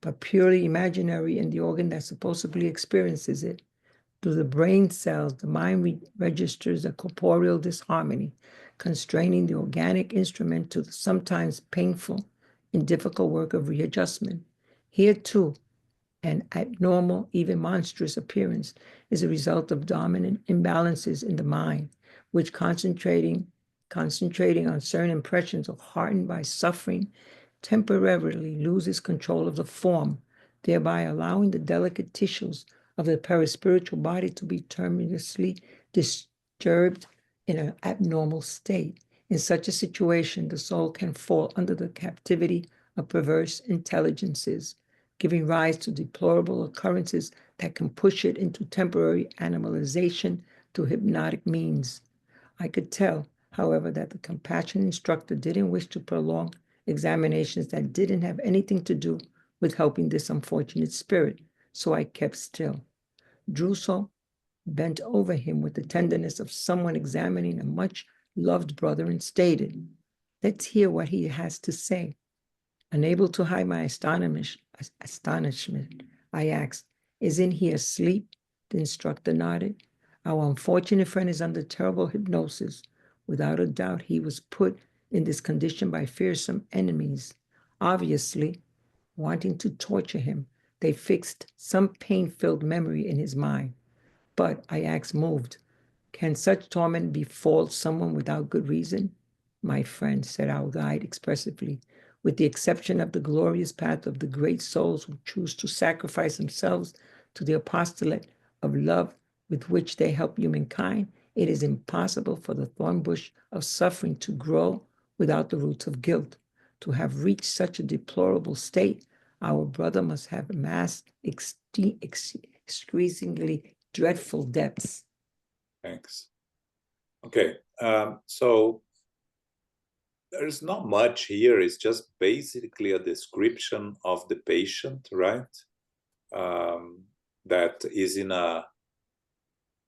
but purely imaginary in the organ that supposedly experiences it. Through the brain cells, the mind registers a corporeal disharmony, constraining the organic instrument to the sometimes painful and difficult work of readjustment. Here, too, an abnormal, even monstrous appearance is a result of dominant imbalances in the mind, which concentrating on certain impressions or hardened by suffering, temporarily loses control of the form, thereby allowing the delicate tissues of the perispiritual body to be tremendously disturbed in an abnormal state. In such a situation, the soul can fall under the captivity of perverse intelligences, giving rise to deplorable occurrences that can push it into temporary animalization through hypnotic means. I could tell, however, that the compassion instructor didn't wish to prolong examinations that didn't have anything to do with helping this unfortunate spirit, so I kept still. Druso bent over him with the tenderness of someone examining a much-loved brother and stated, let's hear what he has to say. Unable to hide my astonishment, I asked, isn't he asleep? The instructor nodded. Our unfortunate friend is under terrible hypnosis. Without a doubt, he was put in this condition by fearsome enemies. Obviously, wanting to torture him, they fixed some pain-filled memory in his mind. But, I asked, moved, can such torment befall someone without good reason? My friend, said our guide expressively, with the exception of the glorious path of the great souls who choose to sacrifice themselves to the apostolate of love with which they help humankind, it is impossible for the thorn bush of suffering to grow without the roots of guilt. To have reached such a deplorable state, our brother must have amassed increasingly dreadful depths. Thanks. Okay, so there's not much here. It's just basically a description of the patient, right? That is in a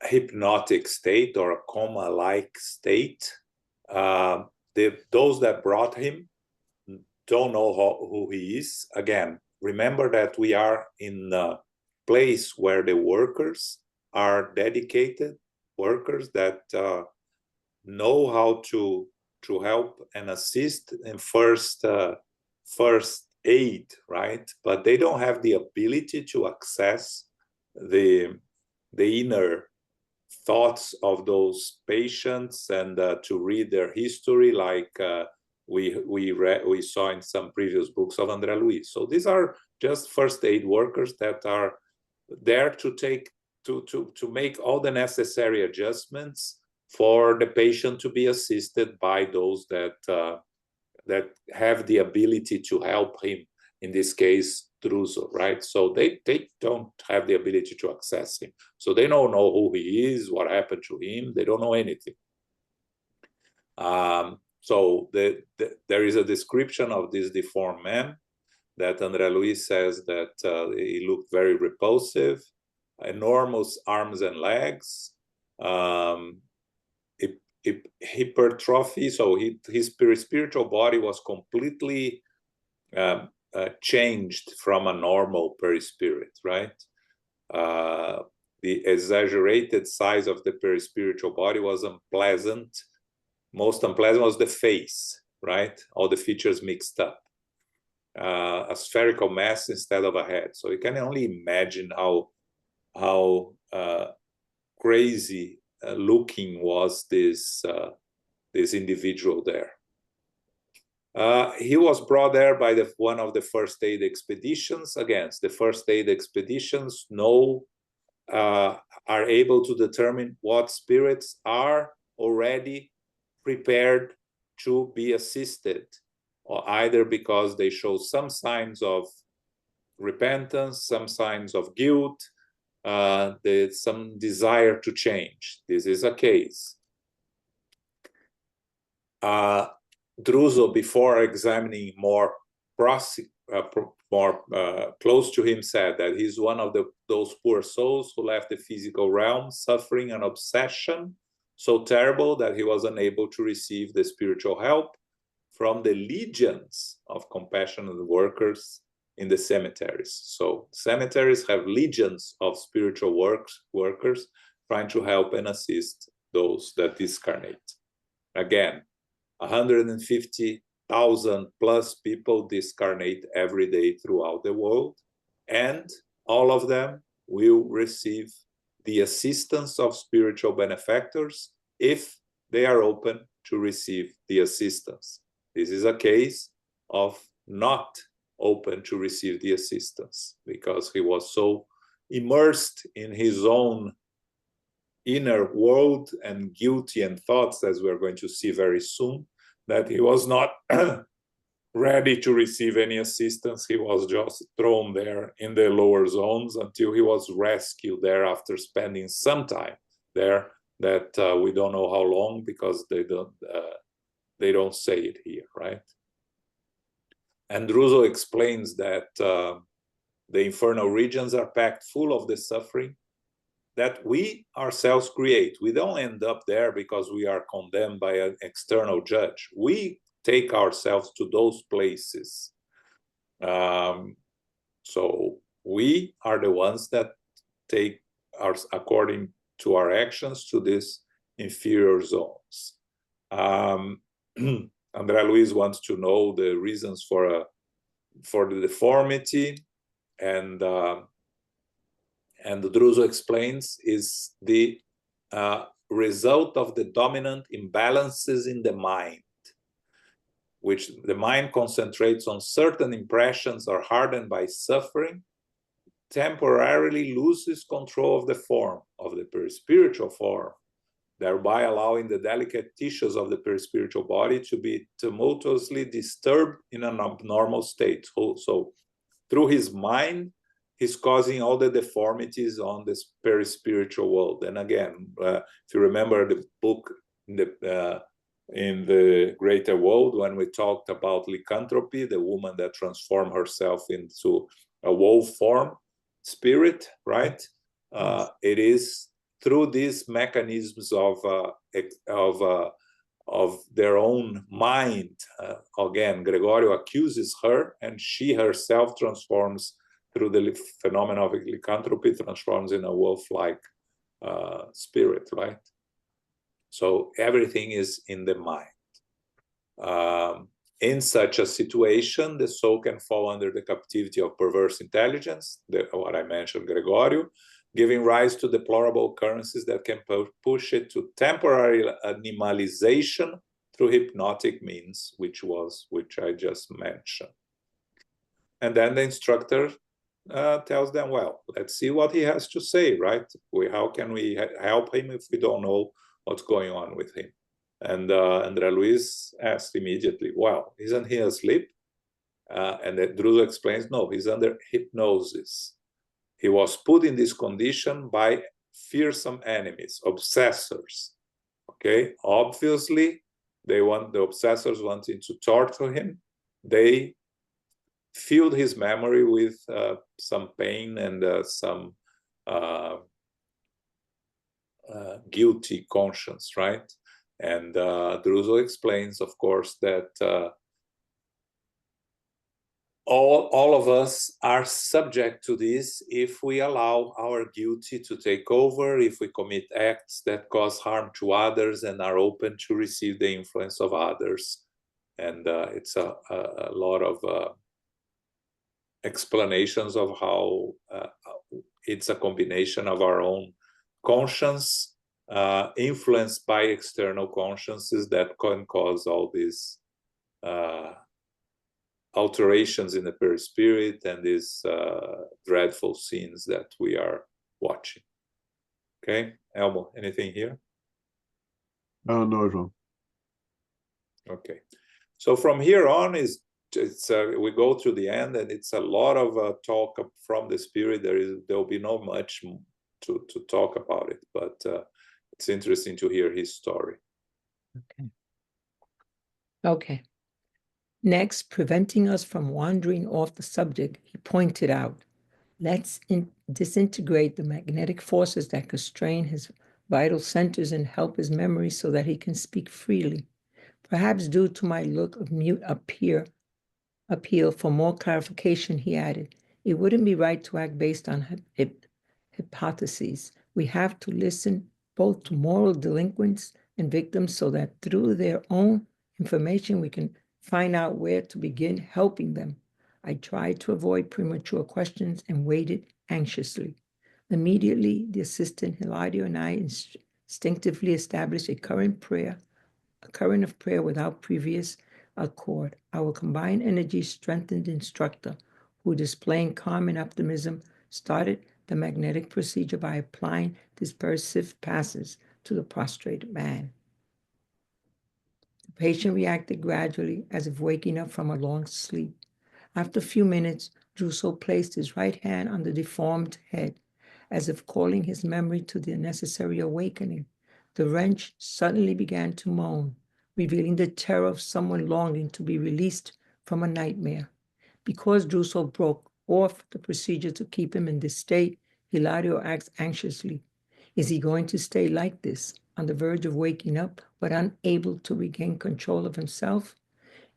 hypnotic state or a coma-like state. Those that brought him don't know who he is. Again, remember that we are in a place where the workers are dedicated workers that know how to help and assist in first aid, right? But they don't have the ability to access the inner thoughts of those patients and to read their history, like we saw in some previous books of Andre Luiz. So these are just first aid workers that are there to make all the necessary adjustments for the patient to be assisted by those that have the ability to help him, in this case, Druso, right? So they don't have the ability to access him. So they don't know who he is, what happened to him. They don't know anything. So there is a description of this deformed man that Andre Luiz says that he looked very repulsive, enormous arms and legs, hypertrophy. So his spiritual body was completely changed from a normal perispirit, right? The exaggerated size of the perispiritual body was unpleasant. Most unpleasant was the face, right? All the features mixed up. A spherical mass instead of a head. So you can only imagine how crazy looking was this individual there. He was brought there by one of the first aid expeditions. Again, the first aid expeditions are able to determine what spirits are already prepared to be assisted, or either because they show some signs of repentance, some signs of guilt, some desire to change. This is a case. Druso, before examining more close to him, said that he's one of those poor souls who left the physical realm suffering an obsession so terrible that he was unable to receive the spiritual help from the legions of compassionate workers in the cemeteries. So cemeteries have legions of spiritual workers trying to help and assist those that discarnate. Again, 150,000 plus people discarnate every day throughout the world, and all of them will receive the assistance of spiritual benefactors if they are open to receive the assistance. This is a case of not open to receive the assistance because he was so immersed in his own inner world and guilty and thoughts, as we're going to see very soon, that he was not ready to receive any assistance. He was just thrown there in the lower zones until he was rescued there after spending some time there that we don't know how long because they don't say it here, right? And Druso explains that the infernal regions are packed full of the suffering that we ourselves create. We don't end up there because we are condemned by an external judge. We take ourselves to those places. So we are the ones that take according to our actions to these inferior zones. Andre Luiz wants to know the reasons for the deformity, and Druso explains is the result of the dominant imbalances in the mind, which the mind concentrates on certain impressions are hardened by suffering, temporarily loses control of the form, of the perispiritual form, thereby allowing the delicate tissues of the perispiritual body to be tumultuously disturbed in an abnormal state. So through his mind, he's causing all the deformities on this perispiritual world. And again, if you remember the book in the Greater World, when we talked about lycanthropy, the woman that transformed herself into a wolf form spirit, right? It is through these mechanisms of their own mind. Again, Gregorio accuses her, and she herself transforms through the phenomenon of lycanthropy, transforms in a wolf-like spirit, right? So everything is in the mind. In such a situation, the soul can fall under the captivity of perverse intelligence, what I mentioned, Gregorio, giving rise to deplorable occurrences that can push it to temporary animalization through hypnotic means, which I just mentioned. And then the instructor tells them, well, let's see what he has to say, right? How can we help him if we don't know what's going on with him? And Andre Luiz asked immediately, well, isn't he asleep? And Druso explains, no, he's under hypnosis. He was put in this condition by fearsome enemies, obsessors. Okay, obviously, the obsessors wanted to torture him. They filled his memory with some pain and some guilty conscience, right? And Druso explains, of course, that all of us are subject to this if we allow our guilty to take over, if we commit acts that cause harm to others and are open to receive the influence of others. And it's a lot of explanations of how it's a combination of our own conscience influenced by external consciences that can cause all these alterations in the perispirit and these dreadful scenes that we are watching. Okay, Elmo, anything here? No, João. Okay, so from here on we go through the end, and it's a lot of talk from the spirit. There will be not much to talk about it, but it's interesting to hear his story. Okay. Next, preventing us from wandering off the subject, he pointed out, let's disintegrate the magnetic forces that constrain his vital centers and help his memory so that he can speak freely. Perhaps due to my look of mute appeal for more clarification, he added, it wouldn't be right to act based on hypotheses. We have to listen both to moral delinquents and victims so that through their own information we can find out where to begin helping them. I tried to avoid premature questions and waited anxiously. Immediately, the assistant Hilario and I instinctively established a current of prayer without previous accord. Our combined energy strengthened the instructor, who, displaying calm and optimism, started the magnetic procedure by applying dispersive passes to the prostrate man. The patient reacted gradually, as if waking up from a long sleep. After a few minutes, Druso placed his right hand on the deformed head, as if calling his memory to the necessary awakening. The wrench suddenly began to moan, revealing the terror of someone longing to be released from a nightmare. Because Druso broke off the procedure to keep him in this state, Hilario asked anxiously, is he going to stay like this, on the verge of waking up, but unable to regain control of himself?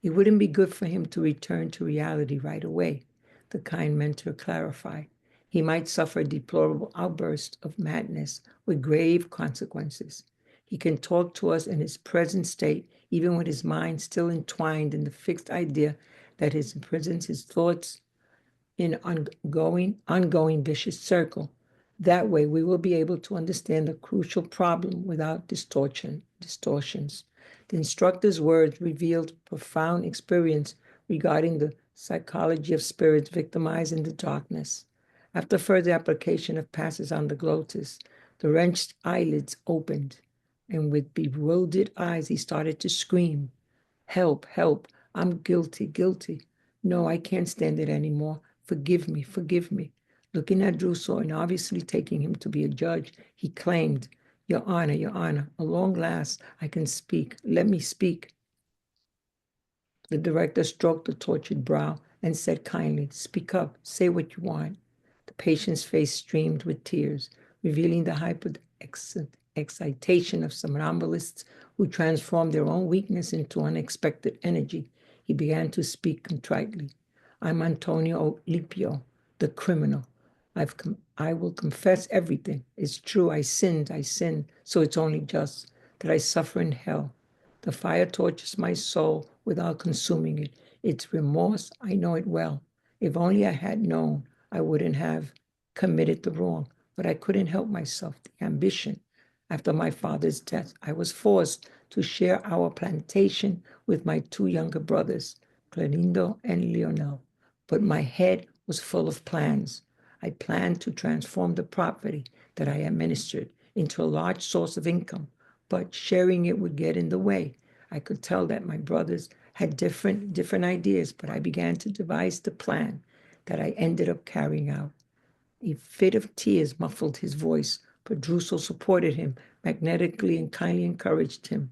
It wouldn't be good for him to return to reality right away, the kind mentor clarified. He might suffer a deplorable outburst of madness with grave consequences. He can talk to us in his present state, even with his mind still entwined in the fixed idea that he imprisons his thoughts in ongoing vicious circle. That way, we will be able to understand the crucial problem without distortions. The instructor's words revealed profound experience regarding the psychology of spirits victimized in the darkness. After further application of passes on the glottis, the wrenched eyelids opened, and with bewildered eyes, he started to scream, help, help, I'm guilty, guilty. No, I can't stand it anymore. Forgive me, forgive me. Looking at Druso and obviously taking him to be a judge, he claimed, Your Honor, at long last, I can speak. Let me speak. The director stroked the tortured brow and said kindly, Speak up, say what you want. The patient's face streamed with tears, revealing the excitation of somnambulists who transform their own weakness into unexpected energy. He began to speak contritely. I'm Antonio Lipio, the criminal. I will confess everything. It's true, I sinned, so it's only just that I suffer in hell. The fire tortures my soul without consuming it. It's remorse, I know it well. If only I had known, I wouldn't have committed the wrong, but I couldn't help myself. The ambition. After my father's death, I was forced to share our plantation with my two younger brothers, Clerindo and Leonel. But my head was full of plans. I planned to transform the property that I administered into a large source of income, but sharing it would get in the way. I could tell that my brothers had different ideas, but I began to devise the plan that I ended up carrying out. A fit of tears muffled his voice, but Druso supported him magnetically and kindly encouraged him.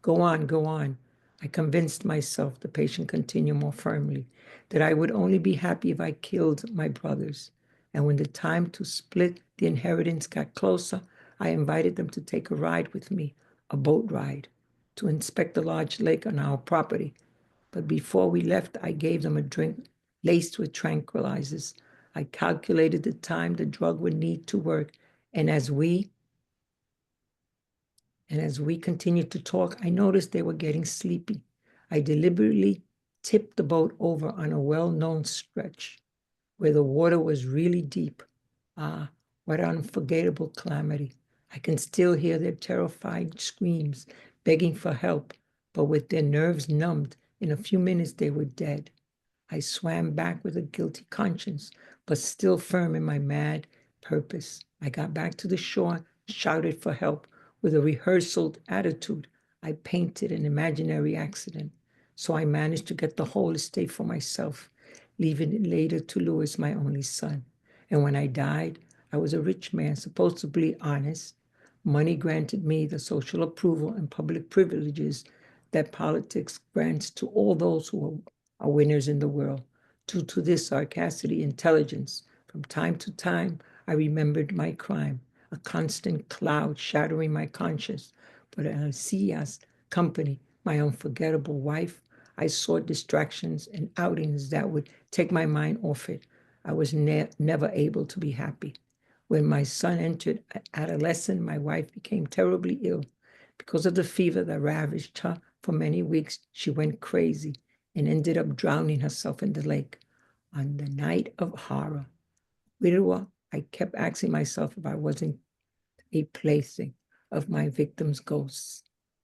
Go on. I convinced myself, the patient continued more firmly, that I would only be happy if I killed my brothers. And when the time to split the inheritance got closer, I invited them to take a ride with me, a boat ride, to inspect the large lake on our property. But before we left, I gave them a drink laced with tranquilizers. I calculated the time the drug would need to work, and as we continued to talk, I noticed they were getting sleepy. I deliberately tipped the boat over on a well-known stretch where the water was really deep. Ah, what unforgettable calamity. I can still hear their terrified screams, begging for help, but with their nerves numbed, in a few minutes they were dead. I swam back with a guilty conscience, but still firm in my mad purpose. I got back to the shore, shouted for help. With a rehearsed attitude, I painted an imaginary accident. So I managed to get the whole estate for myself, leaving it later to Louis, my only son. And when I died, I was a rich man, supposedly honest. Money granted me the social approval and public privileges that politics grants to all those who are winners in the world. Due to this sarcastic intelligence, from time to time, I remembered my crime, a constant cloud shadowing my conscience. But in Alcia's company, my unforgettable wife, I sought distractions and outings that would take my mind off it. I was never able to be happy. When my son entered adolescence, my wife became terribly ill. Because of the fever that ravaged her for many weeks, she went crazy and ended up drowning herself in the lake. On the night of horror, widower, I kept asking myself if I wasn't a plaything of my victim's ghosts.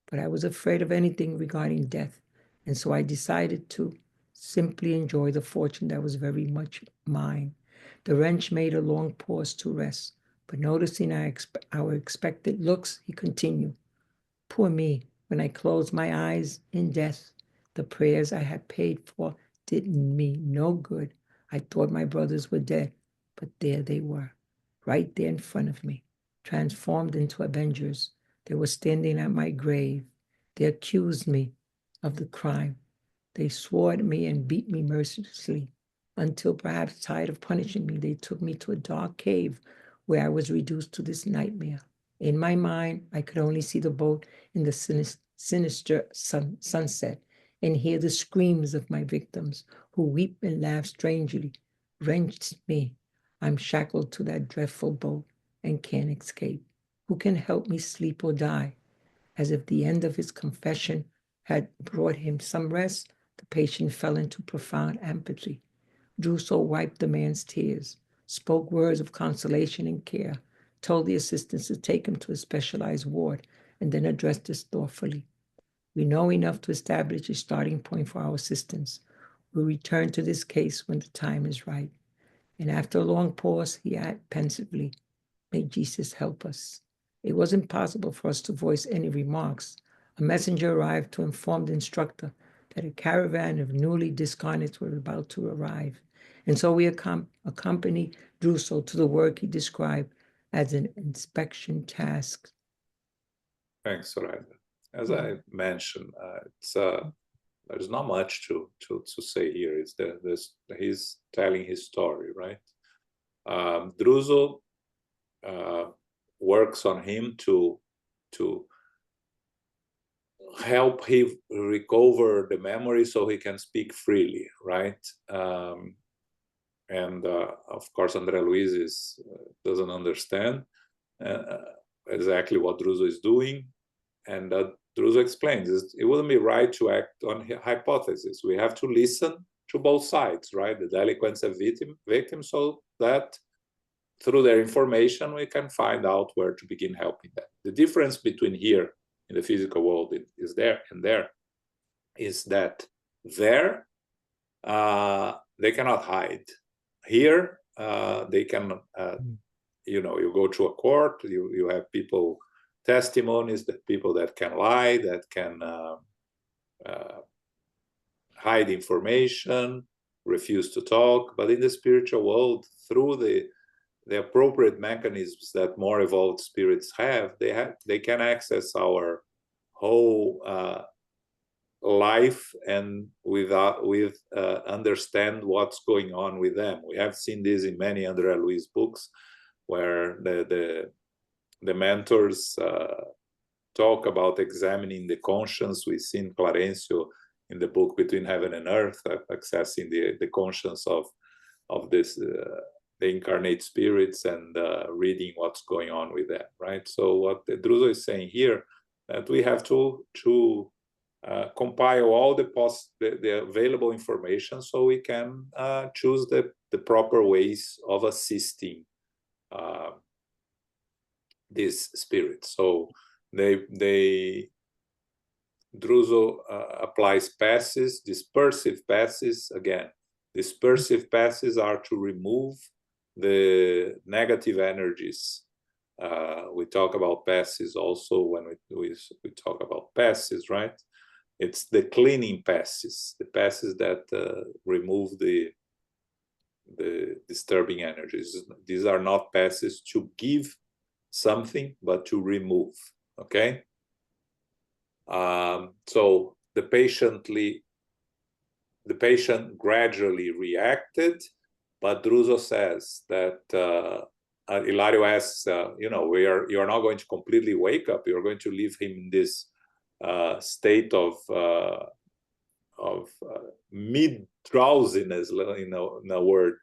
But I was afraid of anything regarding death, and so I decided to simply enjoy the fortune that was very much mine. The wrench made a long pause to rest, but noticing our expected looks, he continued, Poor me, when I closed my eyes in death, the prayers I had paid for did me no good. I thought my brothers were dead, but there they were, right there in front of me, transformed into avengers. They were standing at my grave. They accused me of the crime. They swore at me and beat me mercilessly until, perhaps tired of punishing me, they took me to a dark cave where I was reduced to this nightmare. In my mind, I could only see the boat in the sinister sunset and hear the screams of my victims who weep and laugh strangely. Wrenched me. I'm shackled to that dreadful boat and can't escape. Who can help me sleep or die? As if the end of his confession had brought him some rest, the patient fell into profound empathy. Druso wiped the man's tears, spoke words of consolation and care, told the assistants to take him to a specialized ward, and then addressed us thoughtfully. We know enough to establish a starting point for our assistance. We'll return to this case when the time is right. And after a long pause, he added pensively, May Jesus help us. It was impossible for us to voice any remarks. A messenger arrived to inform the instructor that a caravan of newly discarnates were about to arrive, And so we accompany Druso to the work he described as an inspection task. Thanks, Soraya. As I mentioned, there's not much to say here. It's he's telling his story, right? Druso works on him to help him recover the memory so he can speak freely, right? And of course, Andre Luiz doesn't understand exactly what Druso is doing. And Druso explains it wouldn't be right to act on hypotheses. We have to listen to both sides, right? The delinquents and victims, so that through their information, we can find out where to begin helping them. The difference between here in the physical world is there and there is that there they cannot hide. Here they can, you go to a court, you have people, testimonies, that people that can lie, that can hide information, refuse to talk. But in the spiritual world, through the appropriate mechanisms that more evolved spirits have, they can access our whole life and understand what's going on with them. We have seen this in many Andre Luiz books, where the mentors talk about examining the conscience. We've seen Clarencio in the book Between Heaven and Earth, accessing the conscience of this the incarnate spirits and reading what's going on with them, right? So what Druso is saying here, that we have to compile all the available information so we can choose the proper ways of assisting these spirits. So Druso applies passes, dispersive passes. Again, dispersive passes are to remove the negative energies. We talk about passes also when we talk about passes, right? It's the cleaning passes, the passes that remove the disturbing energies. These are not passes to give something, but to remove, okay? So the patient gradually reacted, but Druso says that Hilario asks, you're not going to completely wake up. You're going to leave him in this state of mid-drowsiness, in a word,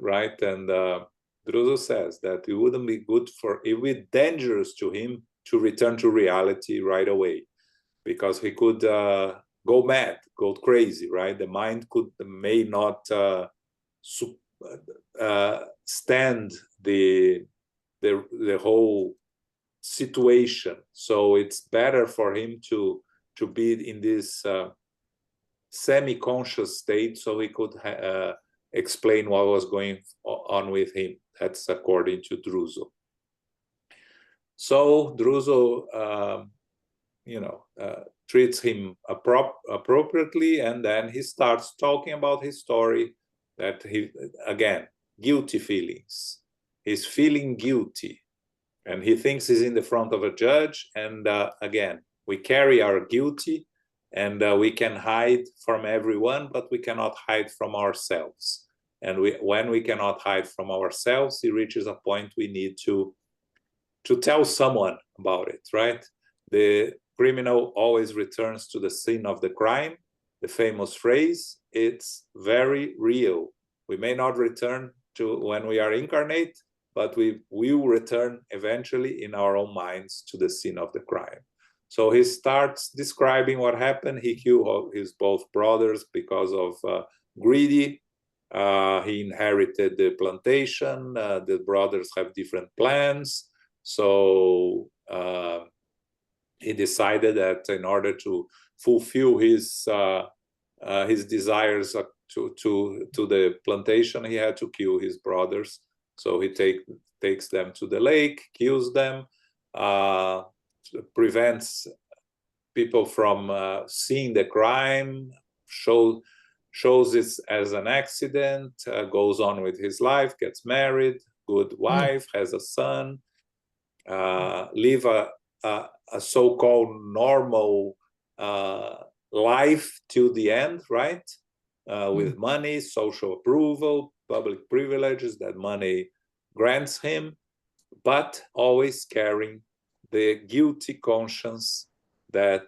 right? And Druso says that it wouldn't be good it would be dangerous to him to return to reality right away, because he could go mad, go crazy, right? The mind may not stand the whole situation. So it's better for him to be in this semi-conscious state, so he could explain what was going on with him. That's according to Druso. So Druso, treats him appropriately, and then he starts talking about his story, that guilty feelings. He's feeling guilty, and he thinks he's in the front of a judge, and again, we carry our guilty, and we can hide from everyone, but we cannot hide from ourselves. And when we cannot hide from ourselves, it reaches a point we need to tell someone about it, right? The criminal always returns to the scene of the crime. The famous phrase, it's very real. We may not return to when we are incarnate, but we will return eventually in our own minds to the scene of the crime. So he starts describing what happened. He killed his both brothers because of greedy. He inherited the plantation. The brothers have different plans. So he decided that in order to fulfill his desires to the plantation, he had to kill his brothers. So he takes them to the lake, kills them, prevents people from seeing the crime, shows it as an accident, goes on with his life, gets married, good wife, has a son, live a so-called normal life till the end, right? With money, social approval, public privileges that money grants him, but always carrying the guilty conscience that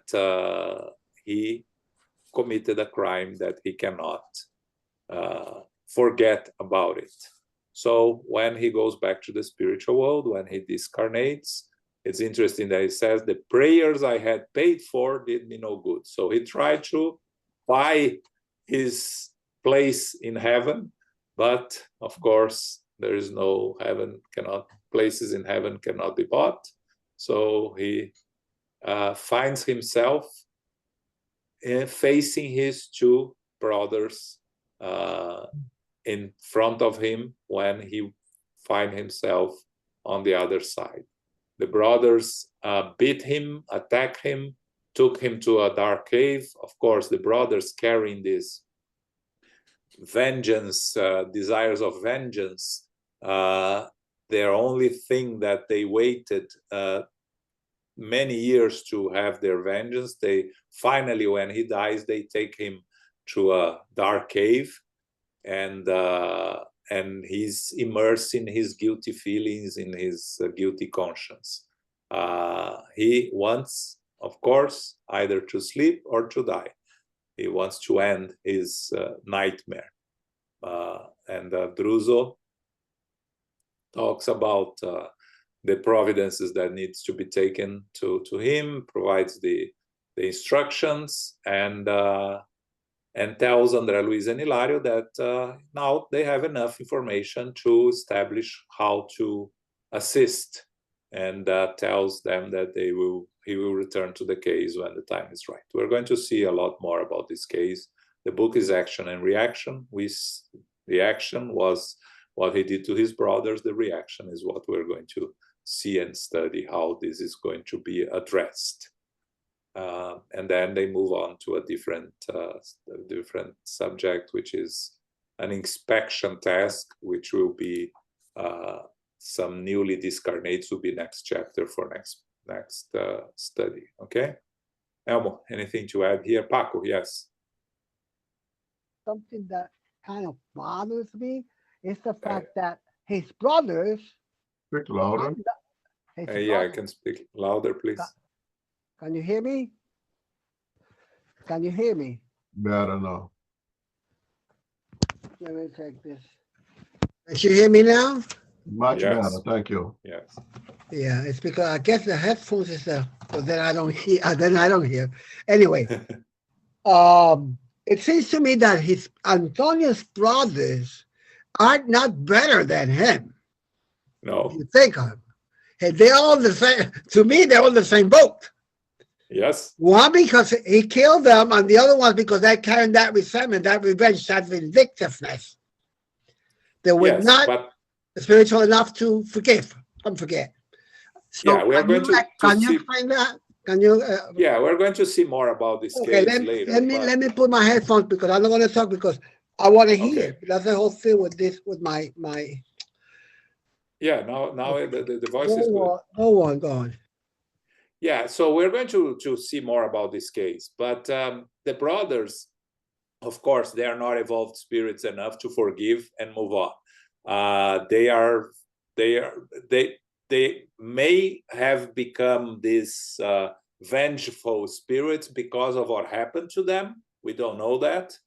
he committed a crime that he cannot forget about it. So when he goes back to the spiritual world, when he discarnates, it's interesting that he says, the prayers I had paid for did me no good. So he tried to buy his place in heaven, but of course, there is no heaven, places in heaven cannot be bought. So he finds himself facing his two brothers in front of him when he finds himself on the other side. The brothers beat him, attacked him, took him to a dark cave. Of course, the brothers carrying this vengeance, desires of vengeance, their only thing that they waited many years to have their vengeance. They finally, when he dies, they take him to a dark cave, and he's immersed in his guilty feelings, in his guilty conscience. He wants, of course, either to sleep or to die. He wants to end his nightmare. And Druso talks about the providences that needs to be taken to him, provides the instructions, and tells Andre Luiz and Hilario that now they have enough information to establish how to assist, and tells them that he will return to the case when the time is right. We're going to see a lot more about this case. The book is Action and Reaction. The action was what he did to his brothers. The reaction is what we're going to see and study, how this is going to be addressed. And then they move on to a different subject, which is an inspection task, which will be some newly discarnates will be next chapter for next study. Okay, Elmo, anything to add here? Paco, yes. Something that kind of bothers me is the fact that his brothers. Speak louder. Yeah, I can speak louder, please. Can you hear me? Can you hear me? Better now. Let me take this. Can you hear me now? Much Yes. better, thank you. Yes. Yeah, it's because I guess the headphones is but then I don't hear. Then I don't hear. Anyway, it seems to me that Antonio's brothers are not better than him. No. You think of them. Hey, they're all the same. To me, they're all the same boat. Yes. One because he killed them, and the other one because they're carrying that resentment, that revenge, that vindictiveness. They were not spiritual enough to forgive and forget. So yeah, we are going to can you see, explain that? Can you? Yeah, we're going to see more about this case later. Let me put my headphones because I'm not going to talk because I want to hear. Okay. That's the whole thing with this, with my. Yeah, now the voice is good. Go on. Yeah, so we're going to see more about this case, but the brothers, of course, they are not evolved spirits enough to forgive and move on. They may have become these vengeful spirits because of what happened to them. We don't know that,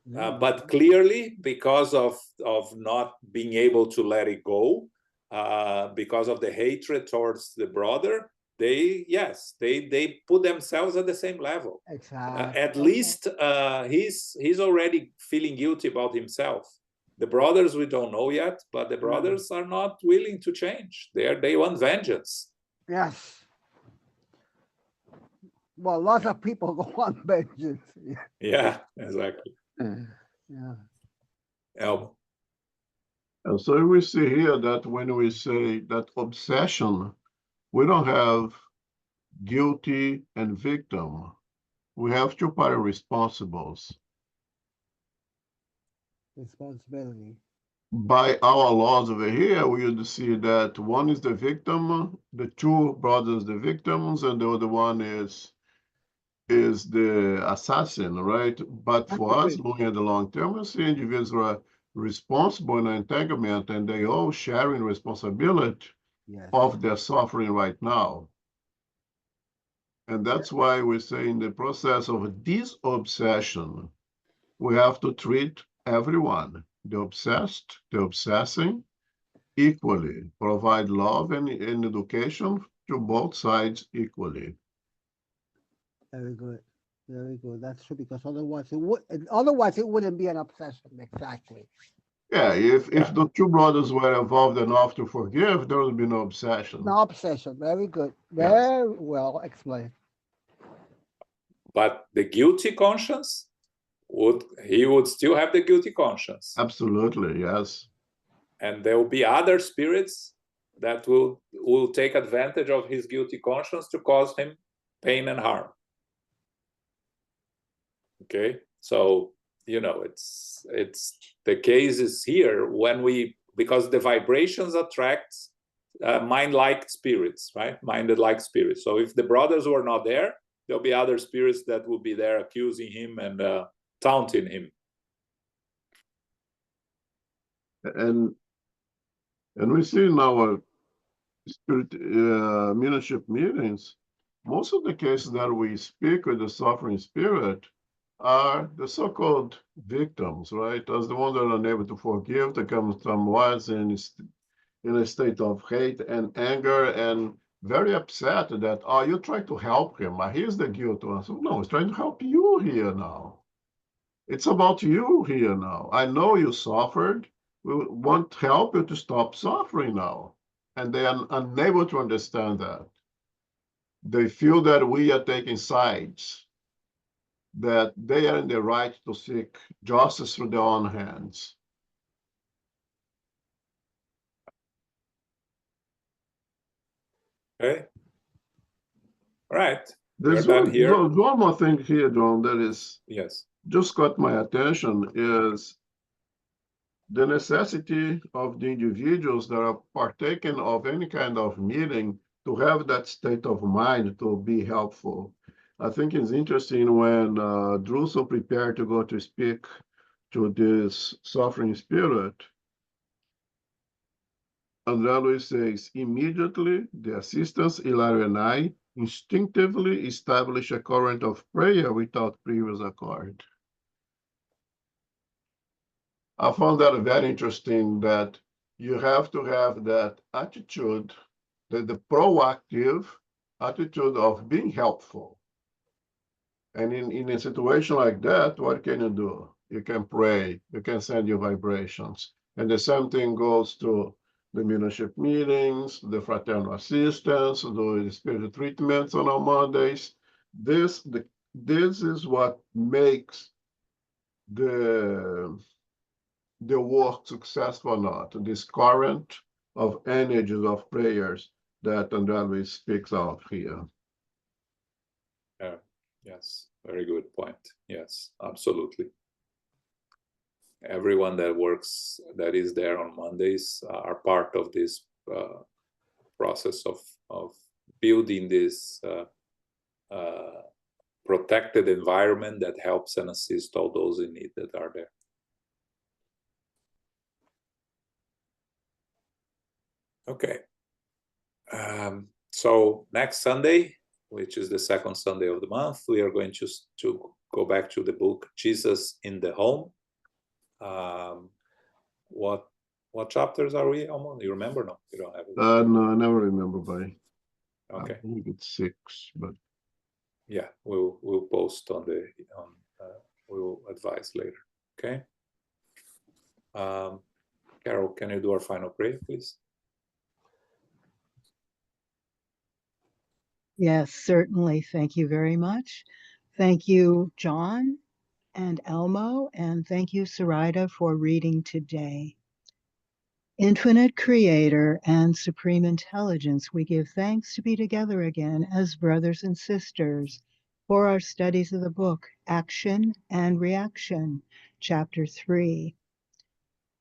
but clearly because of not being able to let it go, because of the hatred towards the brother. They put themselves at the same level. Exactly. At least he's already feeling guilty about himself. The brothers we don't know yet, but the brothers are not willing to change. They want vengeance. Yes. Well, lots of people want vengeance. Yeah, exactly. Yeah. Elmo. And so we see here that when we say that obsession, we don't have guilty and victim. We have two party responsibles. Responsibility. By our laws over here, we would see that one is the victim, the two brothers the victims, and the other one is the assassin, right? But for us, looking at the long term, we see individuals are responsible in entanglement, and they all sharing responsibility of their suffering right now. And that's why we say in the process of disobsession, we have to treat everyone, the obsessed, the obsessing, equally, provide love and education to both sides equally. Very good. Very good. That's true, because otherwise it wouldn't be an obsession, exactly. Yeah, if the two brothers were involved enough to forgive, there would be no obsession. No obsession. Very good. Very well explained. But the guilty conscience, he would still have the guilty conscience. Absolutely, yes. And there will be other spirits that will take advantage of his guilty conscience to cause him pain and harm. Okay, so it's the case is here because the vibrations attract mind-like spirits, right? Minded-like spirits. So if the brothers were not there, there'll be other spirits that will be there accusing him and taunting him. And we see in our spirit mediumship meetings, most of the cases that we speak with the suffering spirit are the so-called victims, right? As the ones that are unable to forgive, they come somewhat in a state of hate and anger and very upset that, oh, you try to help him. He's the guilty one. So, no, he's trying to help you here now. It's about you here now. I know you suffered. We want to help you to stop suffering now. And they are unable to understand that. They feel that we are taking sides, that they are in the right to seek justice through their own hands. Okay. All right. There's one more thing here, John, that is just caught my attention, is the necessity of the individuals that are partaking of any kind of meeting to have that state of mind to be helpful. I think it's interesting when Druso prepared to go to speak to this suffering spirit, Andre Luiz says, immediately the assistants, Hilario and I, instinctively establish a current of prayer without previous accord. I found that very interesting, that you have to have that attitude, the proactive attitude of being helpful. And in a situation like that, what can you do? You can pray, you can send your vibrations. And the same thing goes to the mediumship meetings, the fraternal assistance, the spiritual treatments on our Mondays. This is what makes the work successful or not, this current of energies of prayers that Andre Luiz speaks of here. Yes, very good point. Yes, absolutely. Everyone that works, that is there on Mondays, are part of this process of building this protected environment that helps and assists all those in need that are there. Okay. So next Sunday, which is the second Sunday of the month, we are going to go back to the book Jesus in the Home. What chapters are we on? You remember? No, you don't have it. No, I never remember by. Okay. I think it's 6, but yeah, we'll post on the we'll advise later. Okay. Carol, can you do our final prayer, please? Yes, certainly. Thank you very much. Thank you, John and Elmo, and thank you, Sarita, for reading today. Infinite Creator and Supreme Intelligence, we give thanks to be together again as brothers and sisters for our studies of the book Action and Reaction, Chapter 3,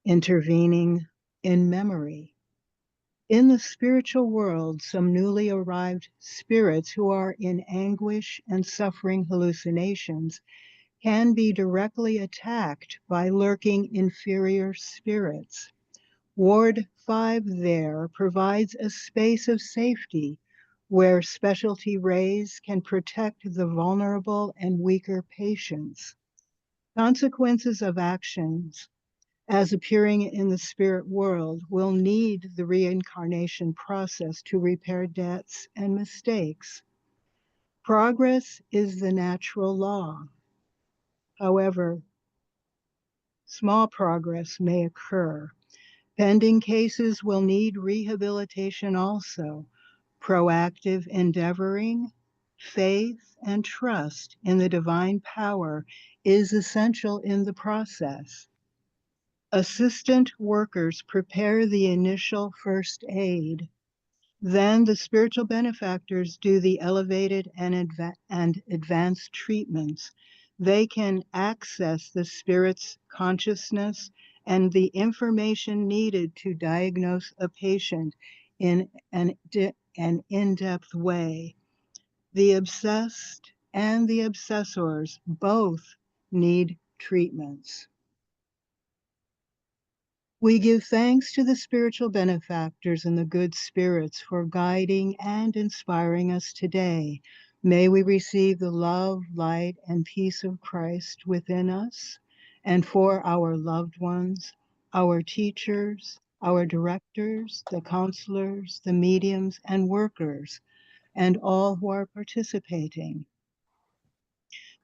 intervening in memory. In the spiritual world, some newly arrived spirits who are in anguish and suffering hallucinations can be directly attacked by lurking inferior spirits. Ward 5 there provides a space of safety where specialty rays can protect the vulnerable and weaker patients. Consequences of actions as appearing in the spirit world will need the reincarnation process to repair debts and mistakes. Progress is the natural law. However, small progress may occur. Pending cases will need rehabilitation also. Proactive endeavoring, faith, and trust in the divine power is essential in the process. Assistant workers prepare the initial first aid. Then the spiritual benefactors do the elevated and advanced treatments. They can access the spirit's consciousness and the information needed to diagnose a patient in an in-depth way. The obsessed and the obsessors both need treatments. We give thanks to the spiritual benefactors and the good spirits for guiding and inspiring us today. May we receive the love, light, and peace of Christ within us and for our loved ones, our teachers, our directors, the counselors, the mediums, and workers, and all who are participating.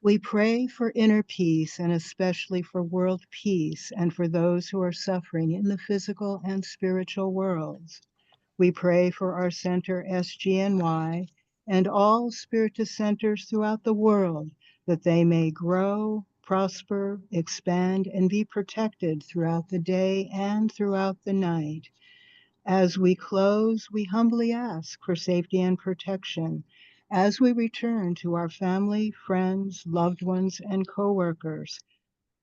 We pray for inner peace and especially for world peace and for those who are suffering in the physical and spiritual worlds. We pray for our center SGNY and all spiritist centers throughout the world that they may grow, prosper, expand, and be protected throughout the day and throughout the night. As we close, we humbly ask for safety and protection as we return to our family, friends, loved ones, and co-workers.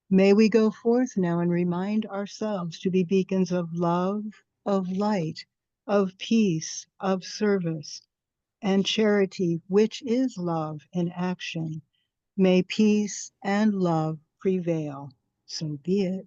May we go forth now and remind ourselves to be beacons of love, of light, of peace, of service, and charity, which is love in action. May peace and love prevail. So be it.